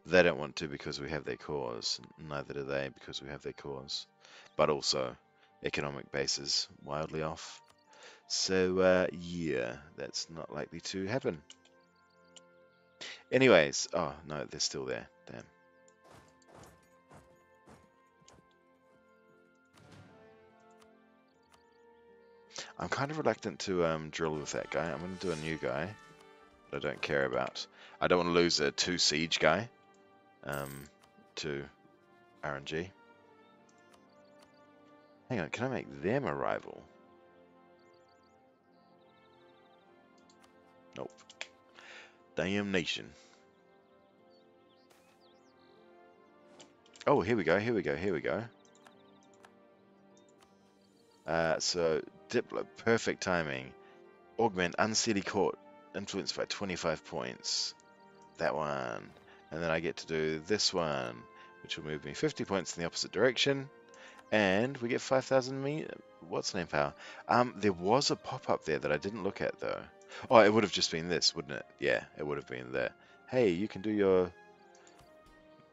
S1: they don't want to because we have their cause. Neither do they because we have their cause. But also, economic base is wildly off. So, yeah, that's not likely to happen. Anyways, oh, no, they're still there. Damn. I'm kind of reluctant to drill with that guy. I'm going to do a new guy that I don't care about. I don't want to lose a 2 siege guy to RNG. Hang on, can I make them a rival? Nope. Damnation. Oh, here we go, here we go, here we go. So, Diplo, perfect timing. Augment Unseelie Court, influenced by 25 points. That one. And then I get to do this one, which will move me 50 points in the opposite direction. And we get 5,000 what's name power. There was a pop-up there that I didn't look at, though. Oh, it would have just been this, wouldn't it? Yeah, it would have been there. Hey, you can do your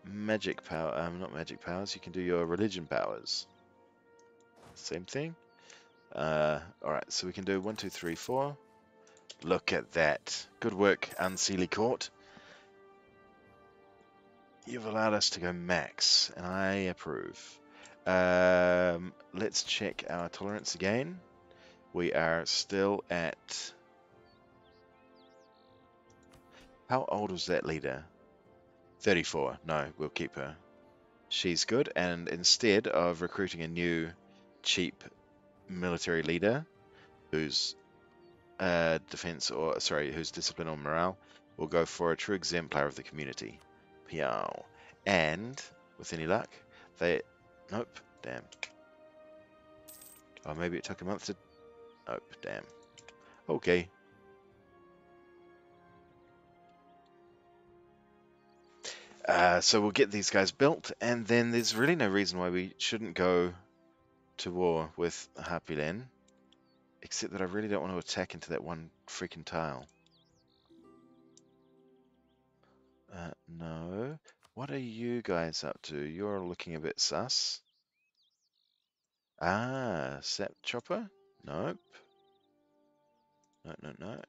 S1: magic power, not magic powers, you can do your religion powers. Same thing. Alright, so we can do 1, 2, 3, 4. Look at that. Good work, Unseelie Court. You've allowed us to go max, and I approve. Let's check our tolerance again. We are still at... How old was that leader? 34. No, we'll keep her. She's good, and instead of recruiting a new, cheap military leader who's defense or who's discipline or morale, we'll go for a true exemplar of the community. Piao. And with any luck, nope, damn. Oh, maybe it took a month to... Nope, damn. Okay. So we'll get these guys built, and then there's really no reason why we shouldn't go to war with Hapilen, except that I really don't want to attack into that one freaking tile. No. What are you guys up to? You're looking a bit sus. Ah, sap chopper? Nope. No, no, no.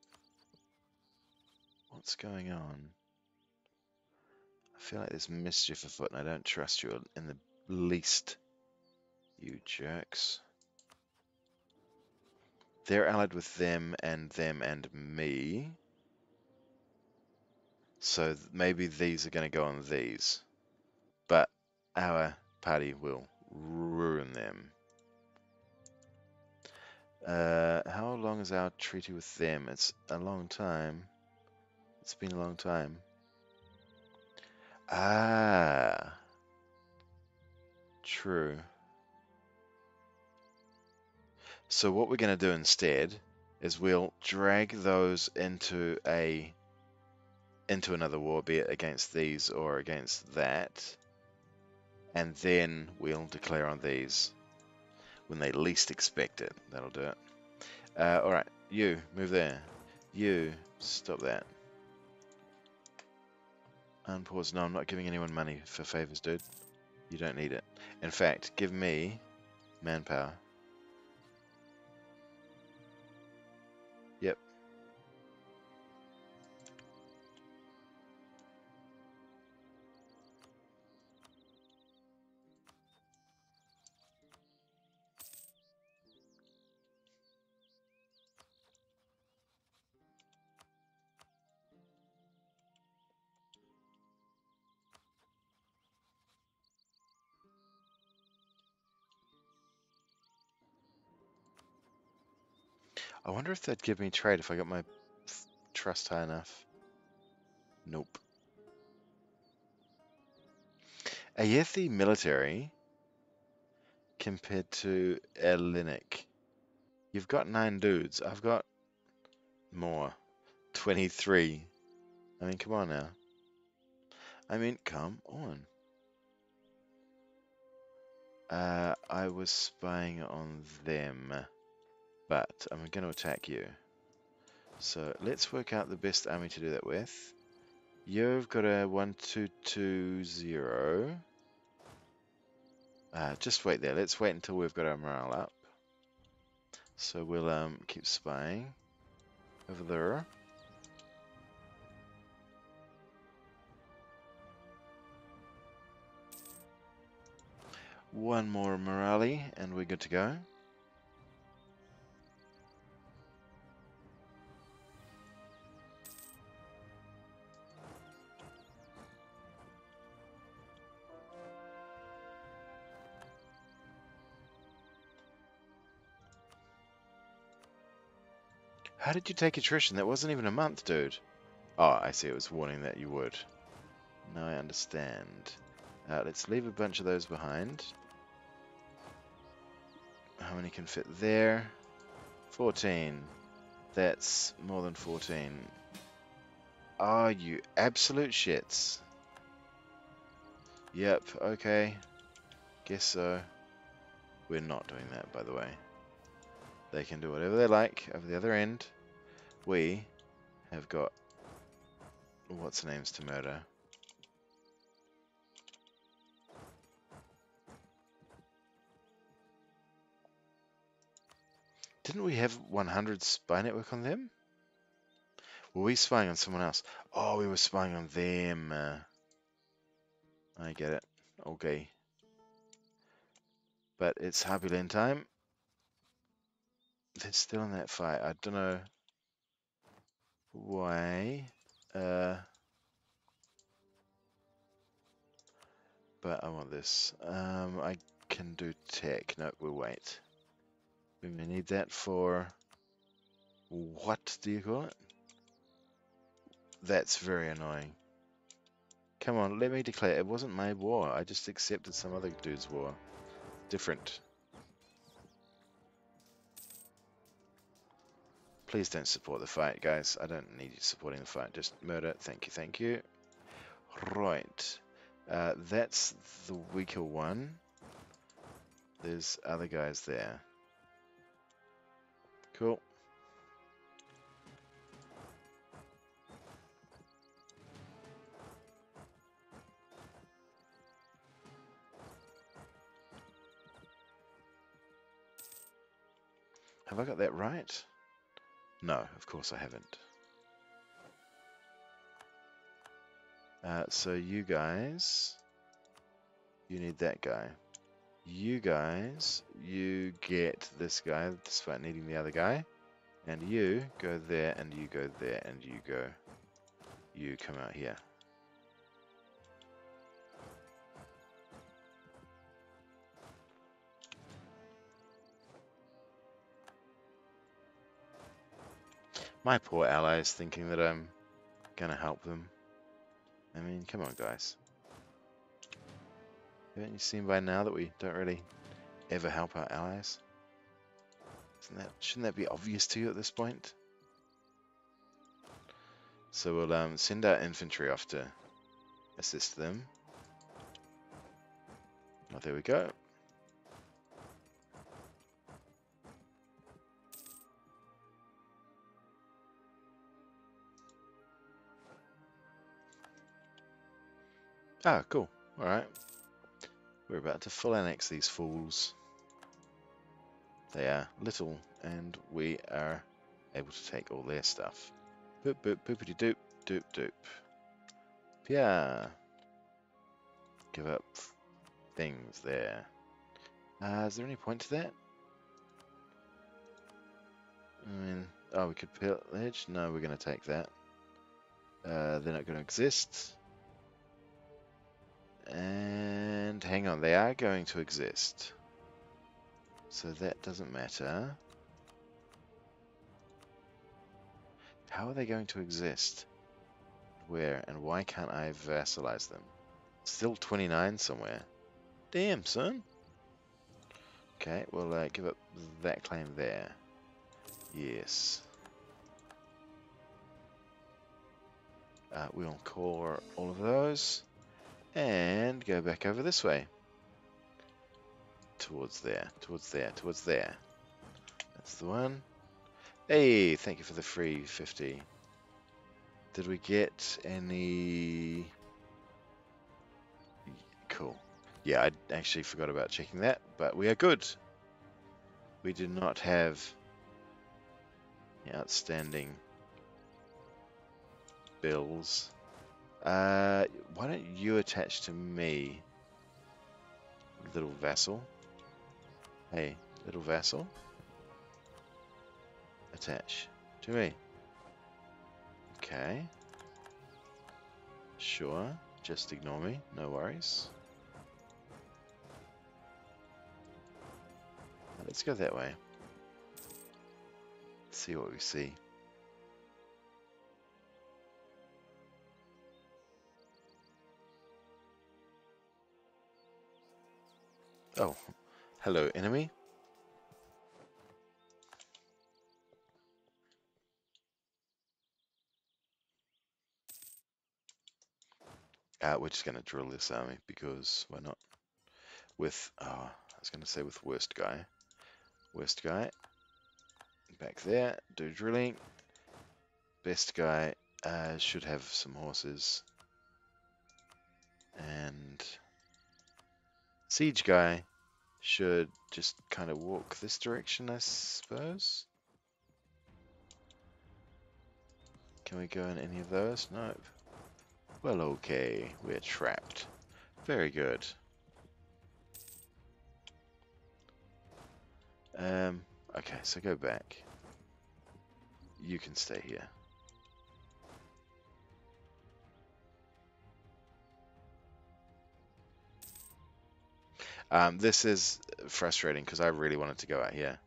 S1: What's going on? I feel like there's mischief afoot, and I don't trust you in the least, you jerks. They're allied with them and me. So maybe these are going to go on these. But our party will ruin them. How long is our treaty with them? It's a long time. It's been a long time. Ah. True. So what we're going to do instead is we'll drag those into another war, be it against these or against that, and then we'll declare on these when they least expect it. That'll do it. Alright, you, move there. You, stop that. Unpause. No, I'm not giving anyone money for favors, dude. You don't need it. In fact, give me manpower. Yep. I wonder if they'd give me trade if I got my trust high enough. Nope. Ayethi military compared to Elinic. You've got 9 dudes. I've got more. 23. I mean, come on now. I was spying on them, but I'm going to attack you. So let's work out the best army to do that with. You've got a 1220. Just wait there. Let's wait until we've got our morale up. So we'll keep spying over there. One more morale and we're good to go. How did you take attrition? That wasn't even a month, dude. Oh, I see. It was warning that you would. Now I understand. Let's leave a bunch of those behind. How many can fit there? 14. That's more than 14. Oh, you absolute shits. Yep, okay. Guess so. We're not doing that, by the way. They can do whatever they like over the other end. We have got what's names to murder. Didn't we have 100 spy network on them? Were we spying on someone else? Oh, we were spying on them. I get it. Okay. But it's Happy Land time. They're still in that fight. I don't know why. But I want this. I can do tech. No, we'll wait. We may need that for... What do you call it? That's very annoying. Come on, let me declare. It wasn't my war. I just accepted some other dude's war. Different. Please don't support the fight, guys. I don't need you supporting the fight. Just murder. Thank you, thank you. Right. That's the weaker one. There's other guys there. Cool. Have I got that right? No, of course I haven't. So you guys, you need that guy. You guys, you get this guy despite needing the other guy. And you go there, and you go there, and you go. You come out here. My poor allies thinking that I'm gonna help them. I mean, come on, guys. Haven't you seen by now that we don't really ever help our allies? Shouldn't that be obvious to you at this point? So we'll send our infantry off to assist them. Oh, there we go. Ah, cool. Alright. We're about to full annex these fools. They are little, and we are able to take all their stuff. Boop, boop, boopity doop, doop, doop. Yeah. Give up things there. Is there any point to that? I mean, oh, we could pillage? No, we're going to take that. They're not going to exist. And hang on, they are going to exist. So that doesn't matter. How are they going to exist? Where and why can't I vassalize them? Still 29 somewhere. Damn, son. Okay, we'll give up that claim there. Yes. We'll core all of those and go back over this way. towards there, towards there, towards there. That's the one. Hey, thank you for the free 50. Did we get any... Cool. Yeah, I actually forgot about checking that, but we are good. We do not have outstanding bills. Why don't you attach to me, little vassal? Hey, little vassal. Attach to me. Okay. Sure. Just ignore me. No worries. Let's go that way. See what we see. Oh, hello, enemy. We're just going to drill this army because why not? With, I was going to say with worst guy. Worst guy. Back there, do drilling. Best guy should have some horses. And siege guy should just kind of walk this direction, I suppose. Can we go in any of those? Nope. Well, okay, we're trapped. Very good. Okay, so go back. You can stay here. This is frustrating because I really wanted to go out here.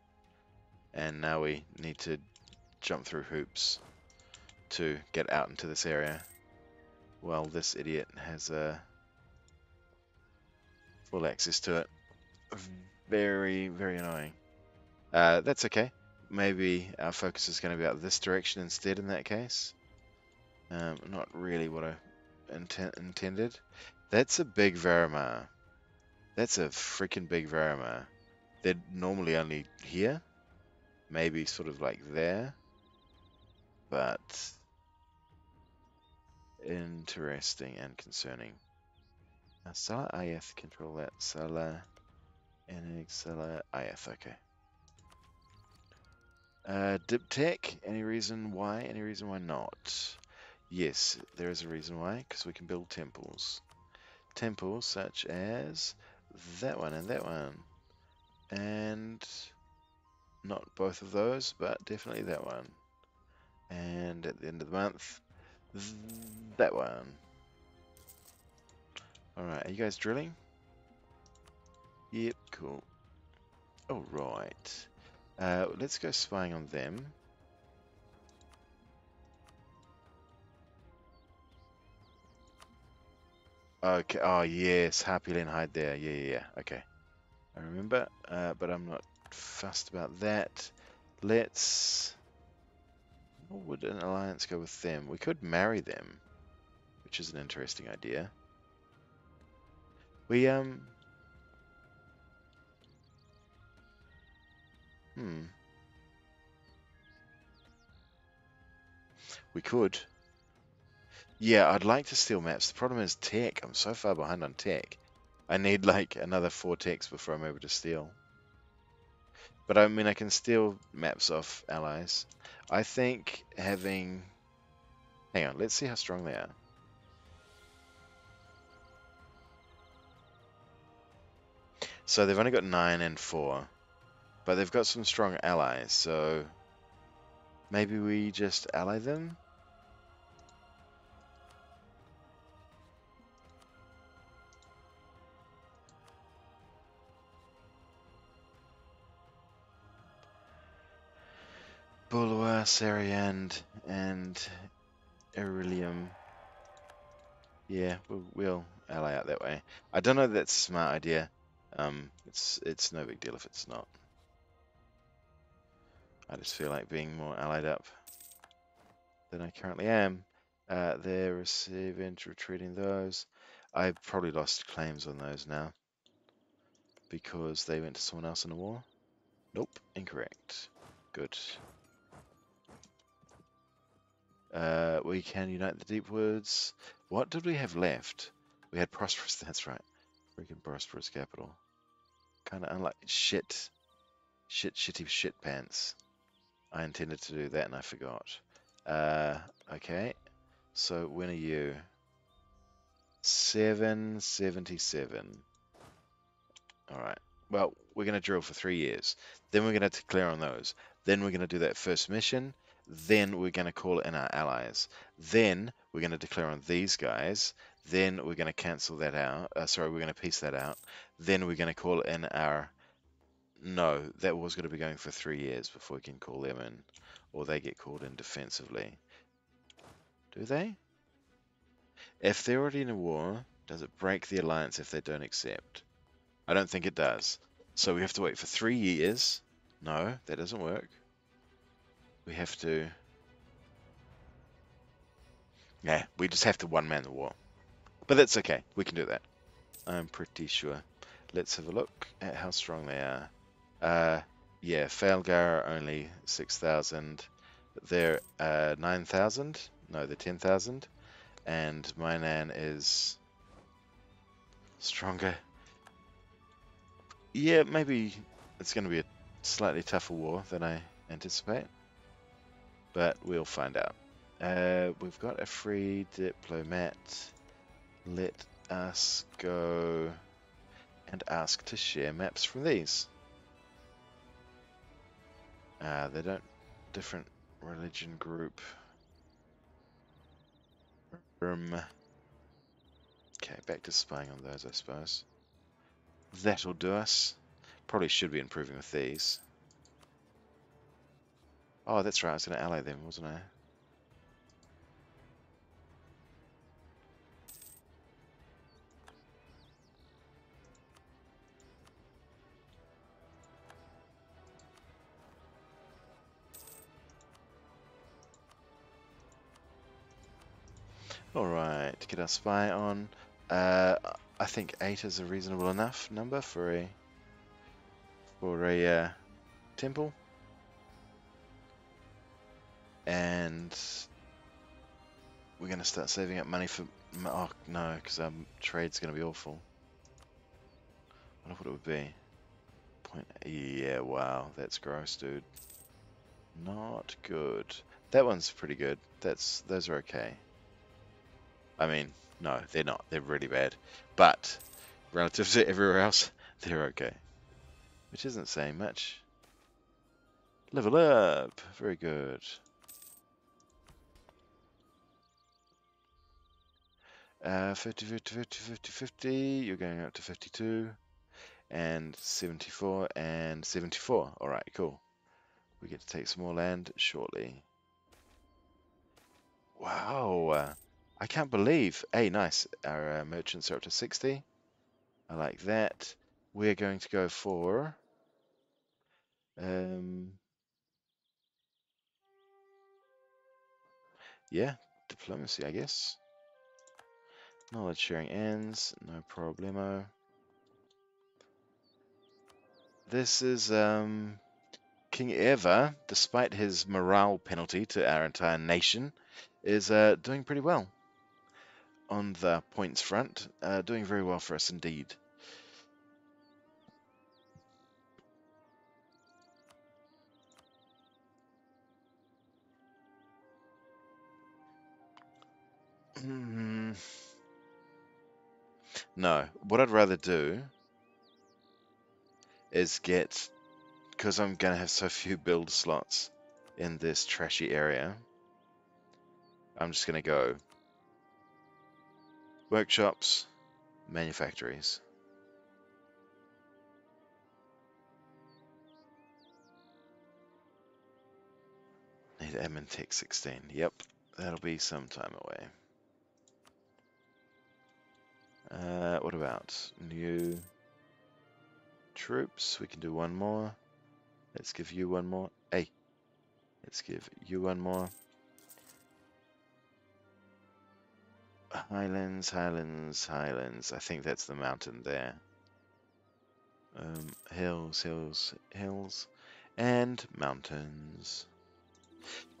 S1: And now we need to jump through hoops to get out into this area. Well, this idiot has full access to it. Very, very annoying. That's okay. Maybe our focus is going to be out this direction instead in that case. Not really what I intended. That's a big Varamar. That's a freaking big Varamar. They're normally only here. Maybe sort of like there. But interesting and concerning. Now, Salla Ayeth, control that. Salla Ayeth, okay. Diptech, any reason why? Any reason why not? Yes, there is a reason why, because we can build temples. Temples such as that one and that one. And not both of those, but definitely that one. And at the end of the month, that one. Alright, are you guys drilling? Yep, cool. Alright. Let's go spying on them. Okay, oh yes, Happy Lane hide there. Yeah. Okay. I remember, but I'm not fussed about that. Let's... Or would an alliance go with them? We could marry them, which is an interesting idea. We, we could. Yeah, I'd like to steal maps. The problem is tech. I'm so far behind on tech. I need like another 4 techs before I'm able to steal. But I mean, I can steal maps off allies. I think having... Hang on, let's see how strong they are. So they've only got 9 and 4. But they've got some strong allies, so... Maybe we just ally them? Bulwa, Sariand, and Irilium. Yeah, we'll ally out that way. I don't know if that's a smart idea. It's no big deal if it's not. I just feel like being more allied up than I currently am. They're receiving, retreating those. I've probably lost claims on those now. because they went to someone else in the war. Nope, incorrect. Good. We can unite the Deepwoods. What did we have left? We had prosperous. That's right. Freaking prosperous capital. Kind of unlike shitty shit pants. I intended to do that and I forgot. Okay. So when are you? 777. Alright. Well, we're going to drill for 3 years. Then we're going to declare on those. Then we're going to do that first mission. Then we're going to call in our allies. Then we're going to declare on these guys. Then we're going to cancel that out. Sorry, we're going to piece that out. Then we're going to call in our... No, that was going to be going for 3 years before we can call them in. Or they get called in defensively. Do they? If they're already in a war, does it break the alliance if they don't accept? I don't think it does. So we have to wait for 3 years. No, that doesn't work. We have to... Yeah, we just have to one-man the war. But that's okay. We can do that. I'm pretty sure. Let's have a look at how strong they are. Yeah, Failgar are only 6,000. They're 9,000. No, they're 10,000. And Mainan is stronger. Yeah, maybe it's going to be a slightly tougher war than I anticipate. But we'll find out. We've got a free diplomat. Let us go and ask to share maps from these. They don't... Different religion group. Okay, back to spying on those, I suppose. That'll do us. Probably should be improving with these. Oh, that's right, I was going to ally them, wasn't I? Alright, get our spy on. I think 8 is a reasonable enough number for a temple. And we're going to start saving up money for... Oh, no, because our trade's going to be awful. I wonder what it would be. Yeah, wow, that's gross, dude. Not good. That one's pretty good. Those are okay. I mean, no, they're not. They're really bad. But relative to everywhere else, they're okay. Which isn't saying much. Level up! Very good. 50, 50, 50, 50, 50. You're going up to 52. And 74 and 74. Alright, cool. We get to take some more land shortly. Wow! I can't believe. Hey, nice. Our merchants are up to 60. I like that. We're going to go for... yeah, diplomacy, I guess. Knowledge sharing ends, no problemo. This is King Eva, despite his morale penalty to our entire nation, is doing pretty well on the points front. Doing very well for us indeed. No, what I'd rather do is get, because I'm going to have so few build slots in this trashy area, I'm just going to go workshops, manufactories. Need admin tech 16. Yep, that'll be some time away. What about new troops? We can do one more. Let's give you one more. Hey, let's give you one more. Highlands, Highlands, Highlands. I think that's the mountain there. Hills, hills, hills, and mountains.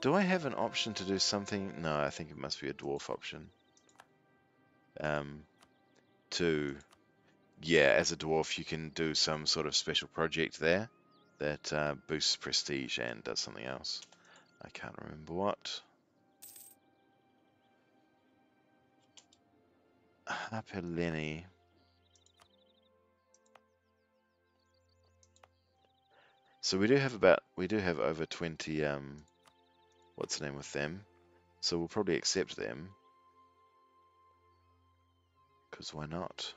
S1: Do I have an option to do something? No, I think it must be a dwarf option. Yeah, as a dwarf, you can do some sort of special project there that boosts prestige and does something else. I can't remember what. Harpelini. So we do have over 20 what's the name with them? So we'll probably accept them. Because why not?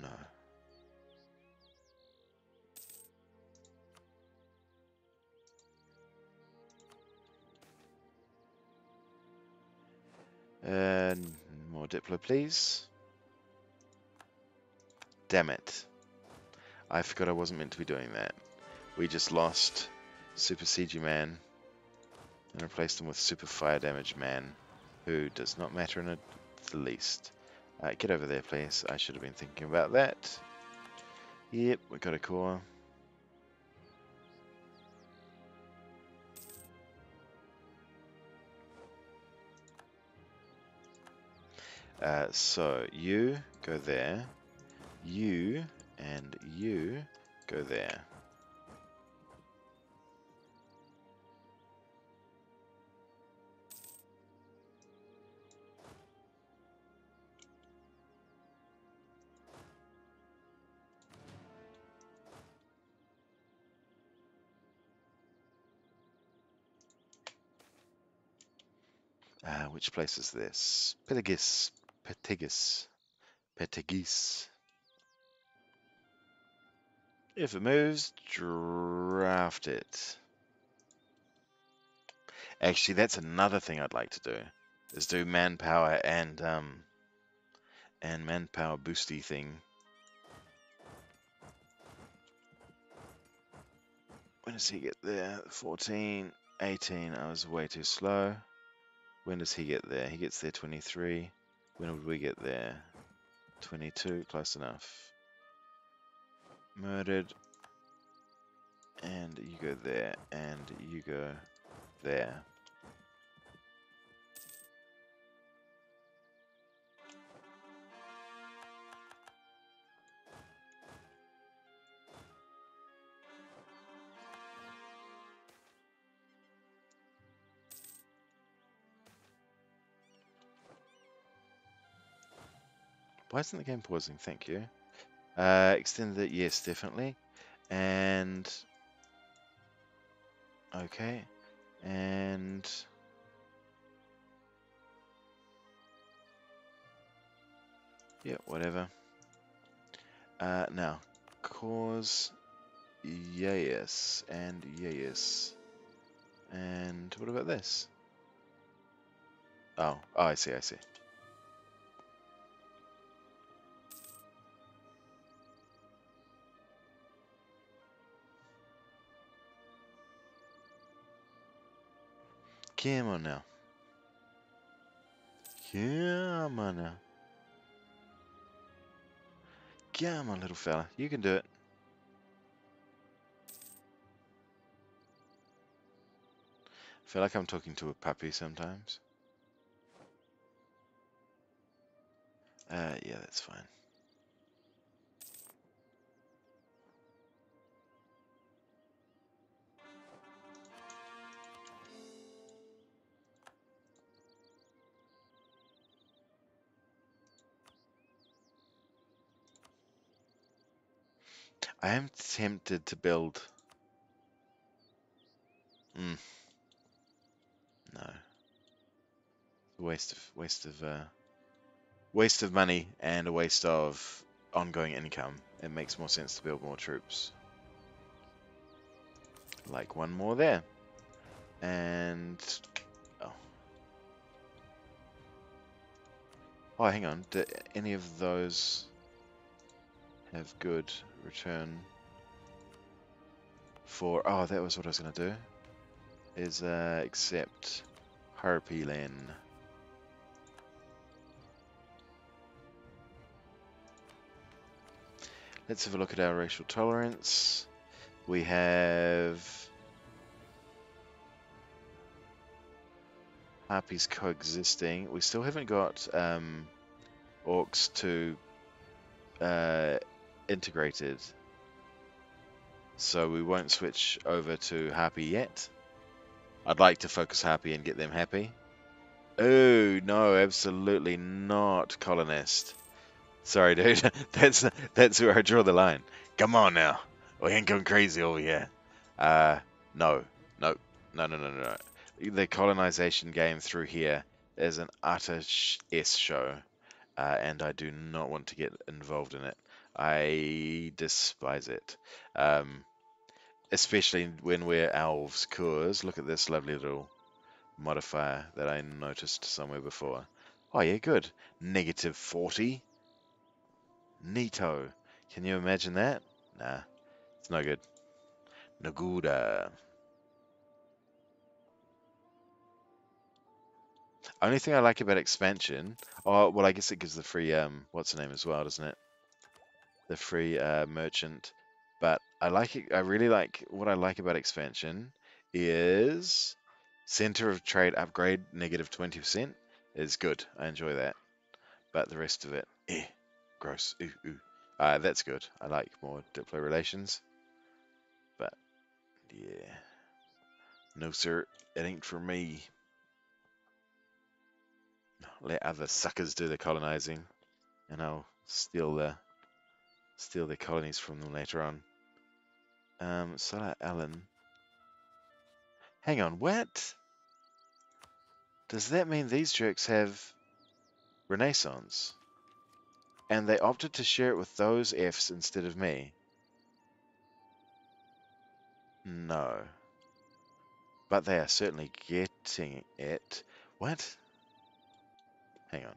S1: No. More Diplo, please. Damn it. I forgot I wasn't meant to be doing that. We just lost Super Siege Man and replaced him with Super Fire Damage Man, who does not matter in the least. Get over there, please. I should have been thinking about that. Yep, we got a core. So you go there, you and you go there. Which place is this? Petigis. If it moves, draft it. Actually, that's another thing I'd like to do, is do manpower and manpower boosty thing. When does he get there? 14, 18. I was way too slow. When does he get there? He gets there 23. When would we get there? 22. Close enough. Murdered. And you go there. And you go there. Why isn't the game pausing? Thank you. Extend it, yes, definitely. And okay. And yeah, whatever. Now, cause yes and yes. And what about this? Oh, I see, I see. Come on now. Come on now. Come on, little fella. You can do it. I feel like I'm talking to a puppy sometimes. Yeah, that's fine. I am tempted to build. No. Waste of money and a waste of ongoing income. It makes more sense to build more troops. Like one more there. And oh, hang on. Do any of those have good return for? Oh, that was what I was gonna do. Is accept Harpylen. Let's have a look at our racial tolerance. We have harpies coexisting. We still haven't got orcs to integrated, so we won't switch over to harpy yet. I'd like to focus harpy and get them happy. Oh no, absolutely not, colonist. Sorry, dude. That's where I draw the line. Come on now, we ain't going crazy over here. No, no, no, no, no, no. The colonization game through here is an utter S show, and I do not want to get involved in it. I despise it, especially when we're elves. Cause look at this lovely little modifier that I noticed somewhere before. Oh yeah, good. -40. Neato. Can you imagine that? Nah, it's no good. No good. Only thing I like about expansion. Oh, well, I guess it gives the free what's the name as well, doesn't it? The free merchant. But I like it. I really like what I like about expansion is center of trade upgrade -20% is good. I enjoy that. But the rest of it, gross. Ooh, ooh. That's good. I like more Diplo relations. But yeah, no sir, it ain't for me. Let other suckers do the colonizing, and I'll steal the colonies from them later on. Salla Allen. Hang on, what? Does that mean these jerks have Renaissance? And they opted to share it with those Fs instead of me? No. But they are certainly getting it. What? Hang on.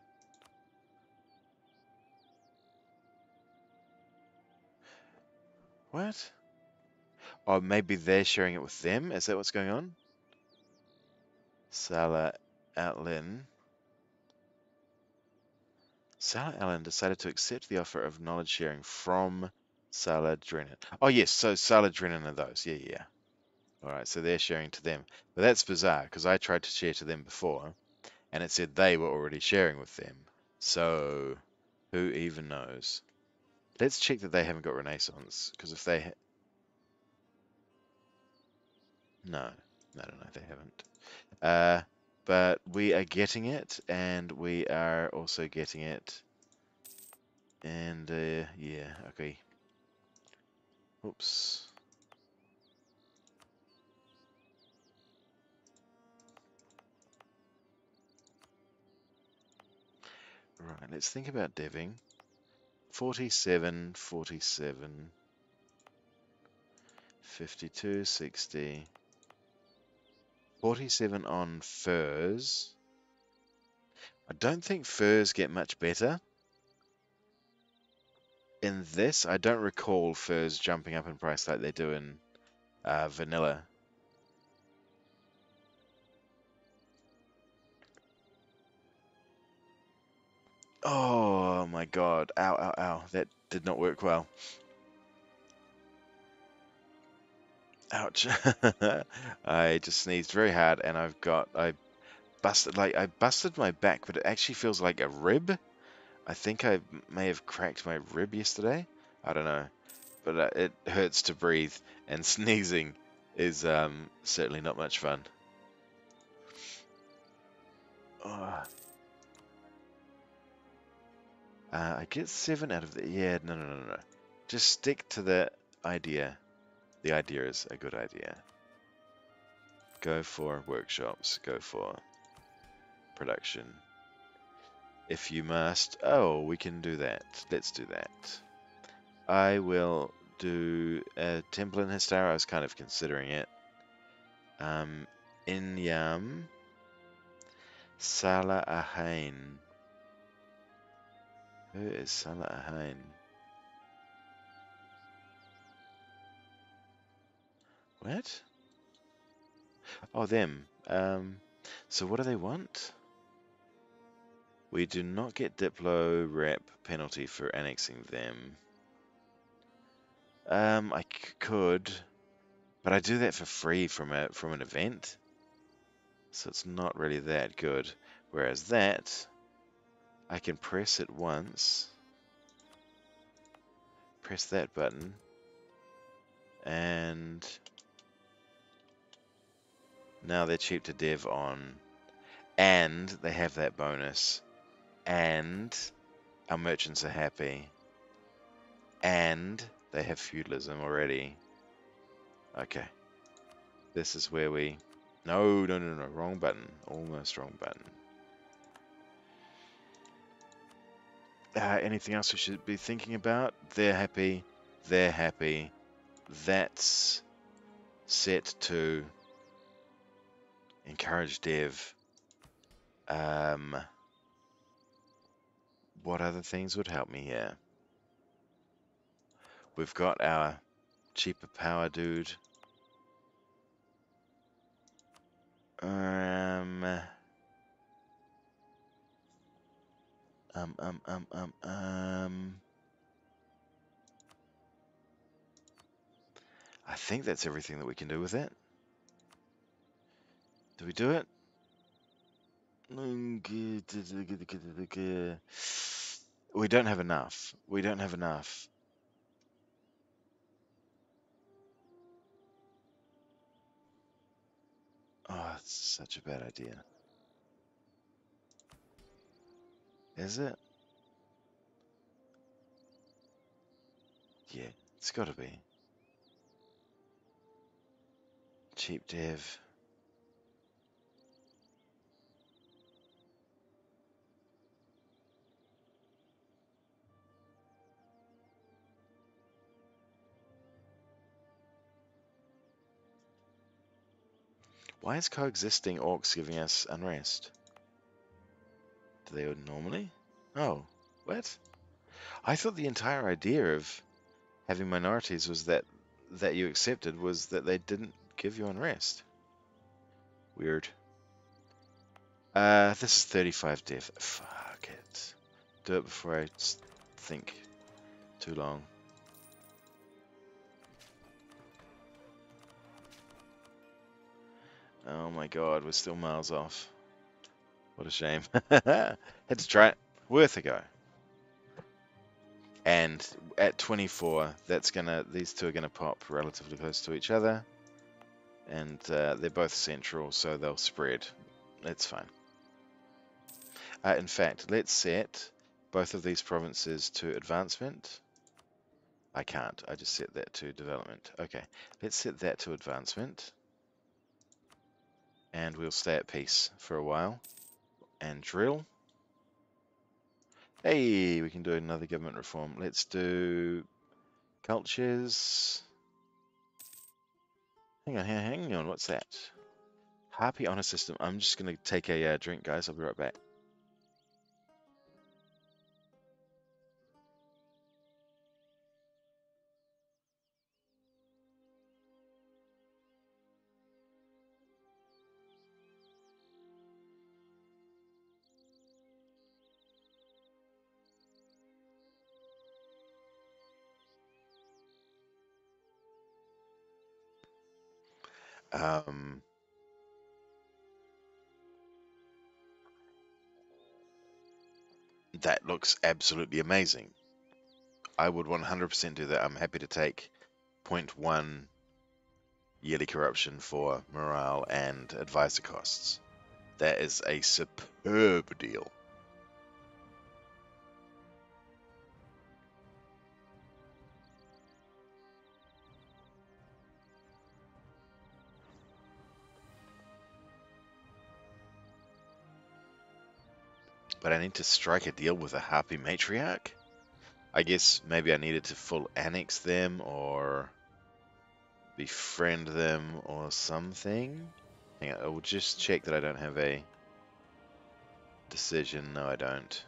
S1: What? Or maybe they're sharing it with them? Is that what's going on? Salla Allen. Salla Allen decided to accept the offer of knowledge sharing from Salla Drennan. Oh, yes, so Salla Drennan are those. Yeah, yeah. Alright, so they're sharing to them. But that's bizarre, because I tried to share to them before, and it said they were already sharing with them. So, who even knows? Let's check that they haven't got Renaissance, because if they... No, no, they haven't. But we are getting it, and we are also getting it. And, yeah, okay. Oops. Right, let's think about deving. 47, 47, 52, 60. 47 on furs. I don't think furs get much better. In this, I don't recall furs jumping up in price like they do in vanilla. Oh my god. Ow, ow, ow. That did not work well. Ouch. I just sneezed very hard and I busted my back, but it actually feels like a rib. I think I may have cracked my rib yesterday. I don't know. But it hurts to breathe, and sneezing is certainly not much fun. Oh. I get 7 out of the... Yeah, no, no, no, no. Just stick to the idea. The idea is a good idea. Go for workshops. Go for production. If you must... Oh, we can do that. Let's do that. I will do a temple in Histara. I was kind of considering it. Inyam. Salla Ayeth. Who is Salla Ayeth? What? Oh, them. So what do they want? We do not get Diplo rep penalty for annexing them. I could, but I do that for free from an event, so it's not really that good. Whereas that, I can press it once, press that button, and now they're cheap to dev on, and they have that bonus, and our merchants are happy, and they have feudalism already. Okay, this is where we... No, no, no, no, wrong button. Almost wrong button. Anything else we should be thinking about? They're happy. They're happy. That's set to encourage dev. What other things would help me here? We've got our cheaper power dude. I think that's everything that we can do with it. Do we do it? We don't have enough. We don't have enough. Oh, it's such a bad idea. Is it? Yeah, it's got to be. Cheap dev. Why is coexisting orcs giving us unrest? Do they normally? Oh, what? I thought the entire idea of having minorities was that you accepted was that they didn't give you unrest. Weird. This is 35 dev. Fuck it. Do it before I think too long. Oh my god, we're still miles off. What a shame. Had to try it. Worth a go. And at 24, these two are gonna pop relatively close to each other, and they're both central, so they'll spread. That's fine. In fact, let's set both of these provinces to advancement. I can't. I just set that to development. Okay, let's set that to advancement, and we'll stay at peace for a while. And drill. Hey, we can do another government reform. Let's do cultures. Hang on, what's that? Harpy honor system. I'm just going to take a drink, guys. I'll be right back. That looks absolutely amazing. I would 100% do that. I'm happy to take 0.1 yearly corruption for morale and advisor costs. That is a superb deal. But I need to strike a deal with a Harpy Matriarch? I guess maybe I needed to full annex them or befriend them or something. Hang on, I will just check that I don't have a decision. No, I don't.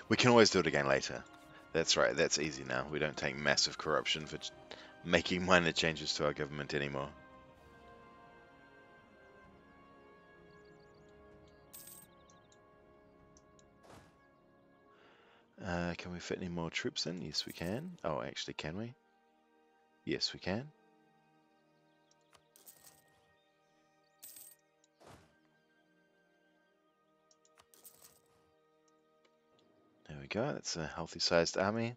S1: We can always do it again later. That's right, that's easy now. We don't take massive corruption for making minor changes to our government anymore. Can we fit any more troops in? Yes, we can. Oh, actually, can we? Yes, we can. There we go. That's a healthy-sized army.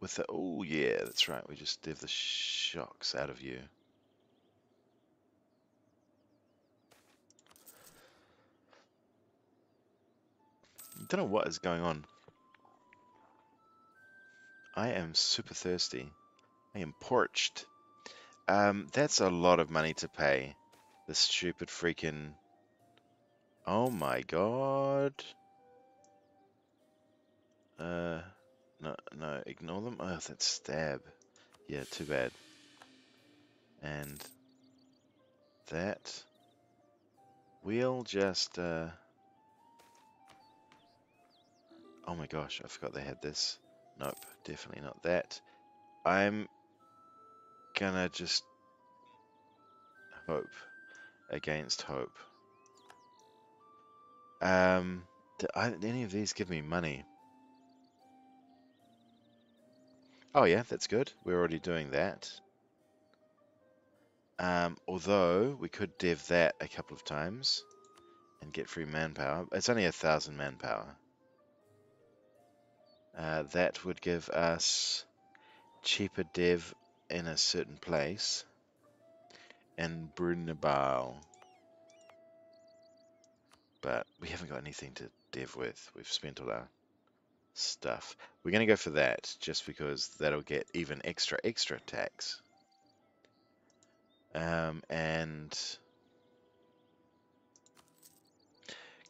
S1: With the oh yeah, that's right. We just div the shocks out of you. Don't know what is going on. I am super thirsty. I am parched. That's a lot of money to pay. The stupid freaking. Oh my god. No, no, ignore them. Oh, that's stab. Yeah, too bad. And that. We'll just, oh my gosh, I forgot they had this. Nope, definitely not that. I'm gonna just hope against hope. Do any of these give me money? Oh yeah, that's good. We're already doing that. Although we could div that a couple of times and get free manpower. It's only 1,000 manpower. That would give us cheaper dev in a certain place and Brunabal. But we haven't got anything to dev with. We've spent all our stuff. We're going to go for that just because that'll get even extra tax. And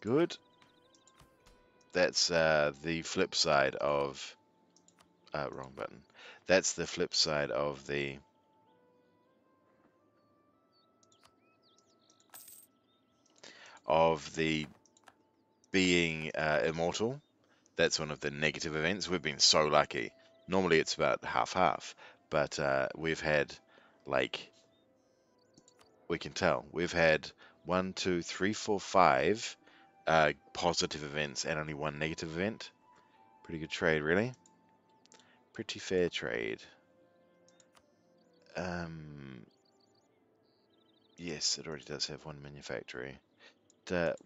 S1: good. That's the flip side of wrong button. That's the flip side of the being immortal. That's one of the negative events. We've been so lucky. Normally it's about half-half, but we've had, like, we can tell, we've had 1, 2, 3, 4, 5 positive events and only one negative event. Pretty good trade, really. Pretty fair trade. Yes, it already does have one manufactory.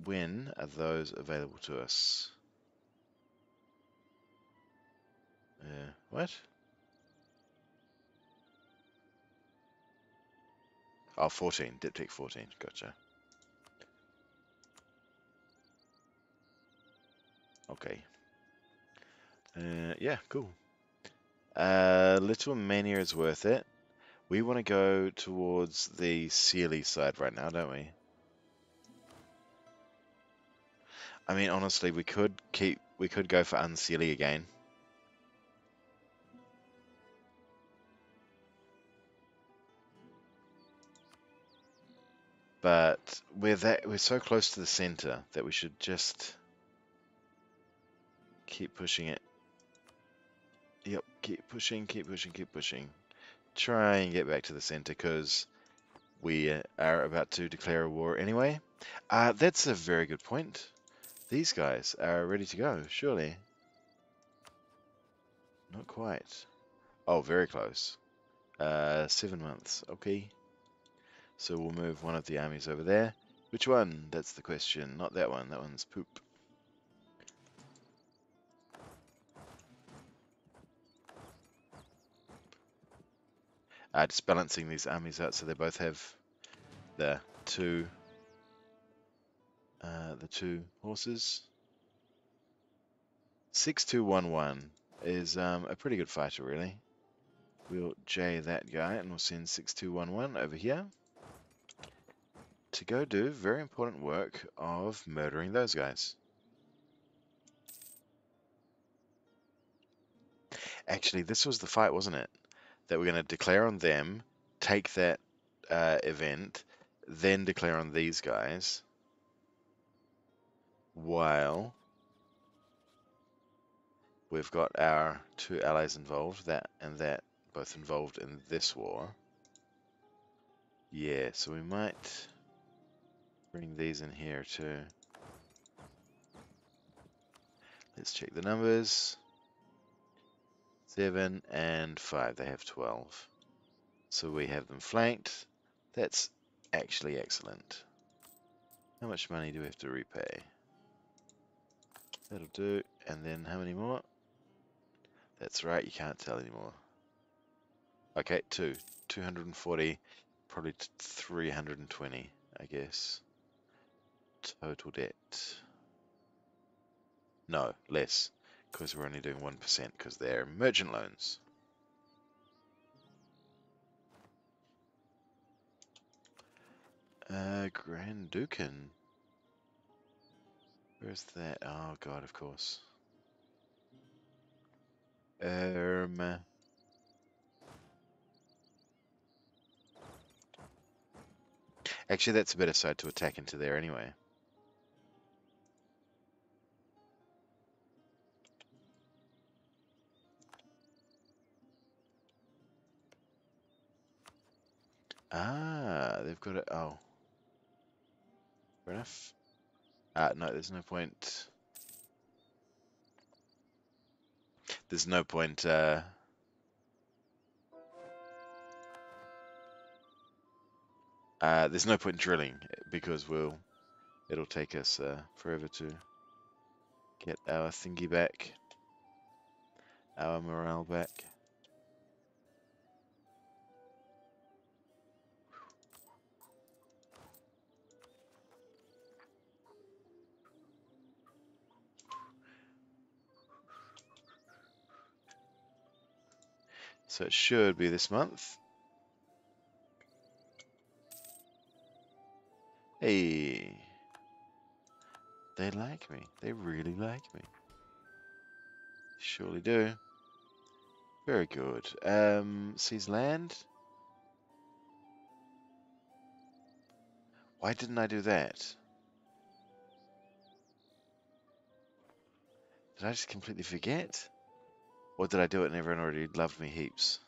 S1: When are those available to us? What? Oh, 14. Diptych 14. Gotcha. Okay. Yeah, cool. Little Mania is worth it. We want to go towards the Sealy side right now, don't we? I mean, honestly, we could go for Unsealy again. But we're so close to the center that we should just keep pushing it. Yep, keep pushing, keep pushing, keep pushing. Try and get back to the center because we are about to declare a war anyway. That's a very good point. These guys are ready to go, surely. Not quite. Oh, very close. 7 months, okay. So we'll move one of the armies over there. Which one? That's the question. Not that one. That one's poop. Just balancing these armies out so they both have the two horses. 6211 is a pretty good fighter, really. We'll J that guy and we'll send 6211 over here to go do very important work of murdering those guys. Actually, this was the fight, wasn't it? That we're going to declare on them, take that event, then declare on these guys, while we've got our two allies involved, that and that both involved in this war. Yeah, so we might bring these in here too. Let's check the numbers. 7 and 5, they have 12. So we have them flanked. That's actually excellent. How much money do we have to repay? That'll do. And then how many more? That's right, you can't tell anymore. Okay, 240, probably 320, I guess. Total debt. No, less, because we're only doing 1%, because they're merchant loans. Grand Dukan. Where's that? Oh god, of course. Actually, that's a better side to attack into there anyway. Ah, they've got it. Oh, fair enough. No, there's no point. There's no point. There's no point drilling because it'll take us forever to get our thingy back, our morale back. So it should be this month. Hey, they like me. They really like me. Surely do. Very good. Seize land. Why didn't I do that? Did I just completely forget? Or did I do it and everyone already loved me heaps?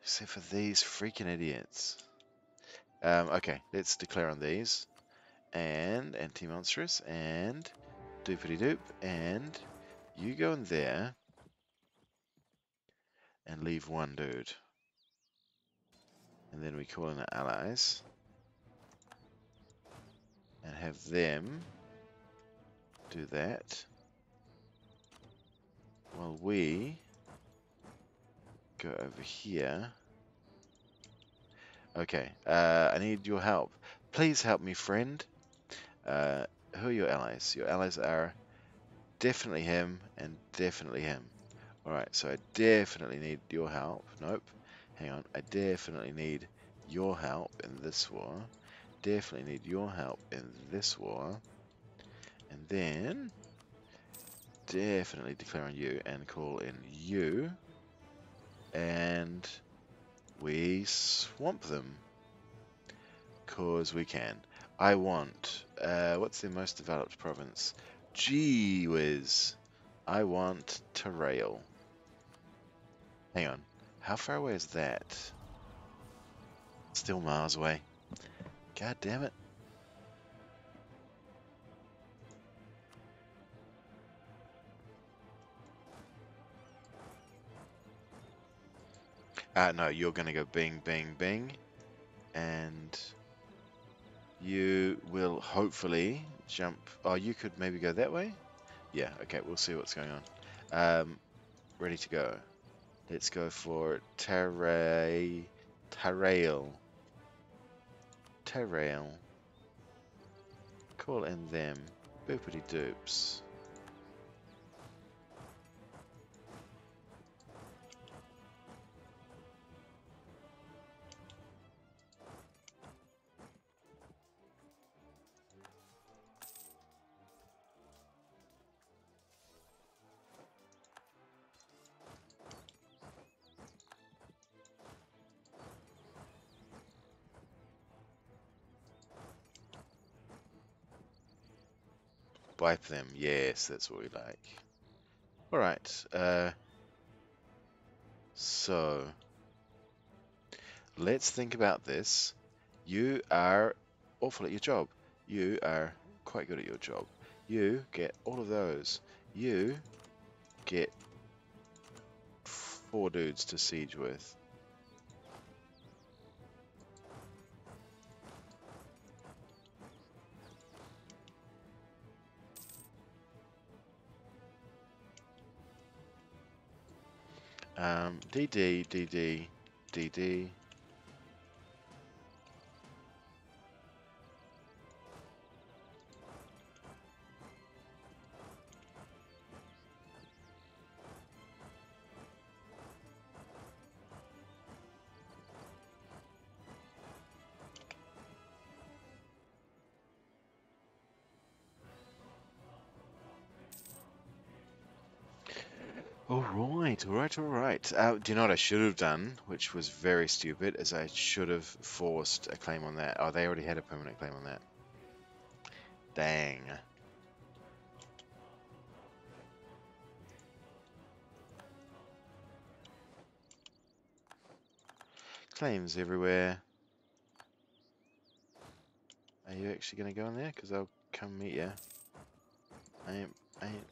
S1: Except for these freaking idiots. Okay, let's declare on these. And anti-monstrous, and doopity-doop, and you go in there and leave one dude. And then we call in our allies and have them do that while we go over here. Okay, I need your help. Please help me, friend. Who are your allies? Your allies are definitely him and definitely him. Alright, so I definitely need your help. Nope. Hang on. I definitely need your help in this war. Definitely need your help in this war. And then definitely declare on you and call in you. And we swamp them. Cause we can. I want, what's the most developed province? Gee whiz. I want Terrail. Hang on. How far away is that? Still miles away. God damn it. No, you're gonna go bing, bing, bing. And you will hopefully jump. Oh, you could maybe go that way? Yeah, okay, we'll see what's going on. Ready to go. Let's go for Terrail. Terrail. Call in them. Boopity doops. Wipe them. Yes, that's what we like. Alright, So, let's think about this. You are awful at your job. You are quite good at your job. You get all of those. You get 4 dudes to siege with. DD, DD, DD. Alright. Do you know what I should have done, which was very stupid, is I should have forced a claim on that. Oh, they already had a permanent claim on that. Dang. Claims everywhere. Are you actually going to go in there? Because I'll come meet you. I ain't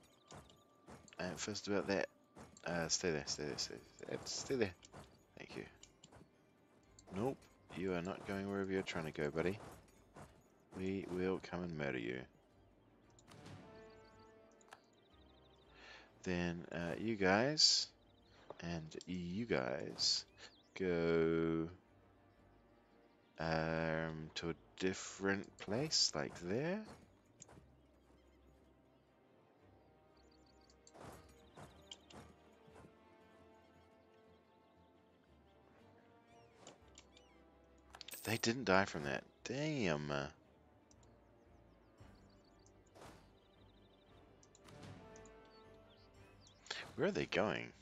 S1: fussed about that. Stay there. Stay there. Thank you. Nope. You are not going wherever you're trying to go, buddy. We will come and murder you. Then you guys and you guys go to a different place, like there. They didn't die from that. Damn. Where are they going?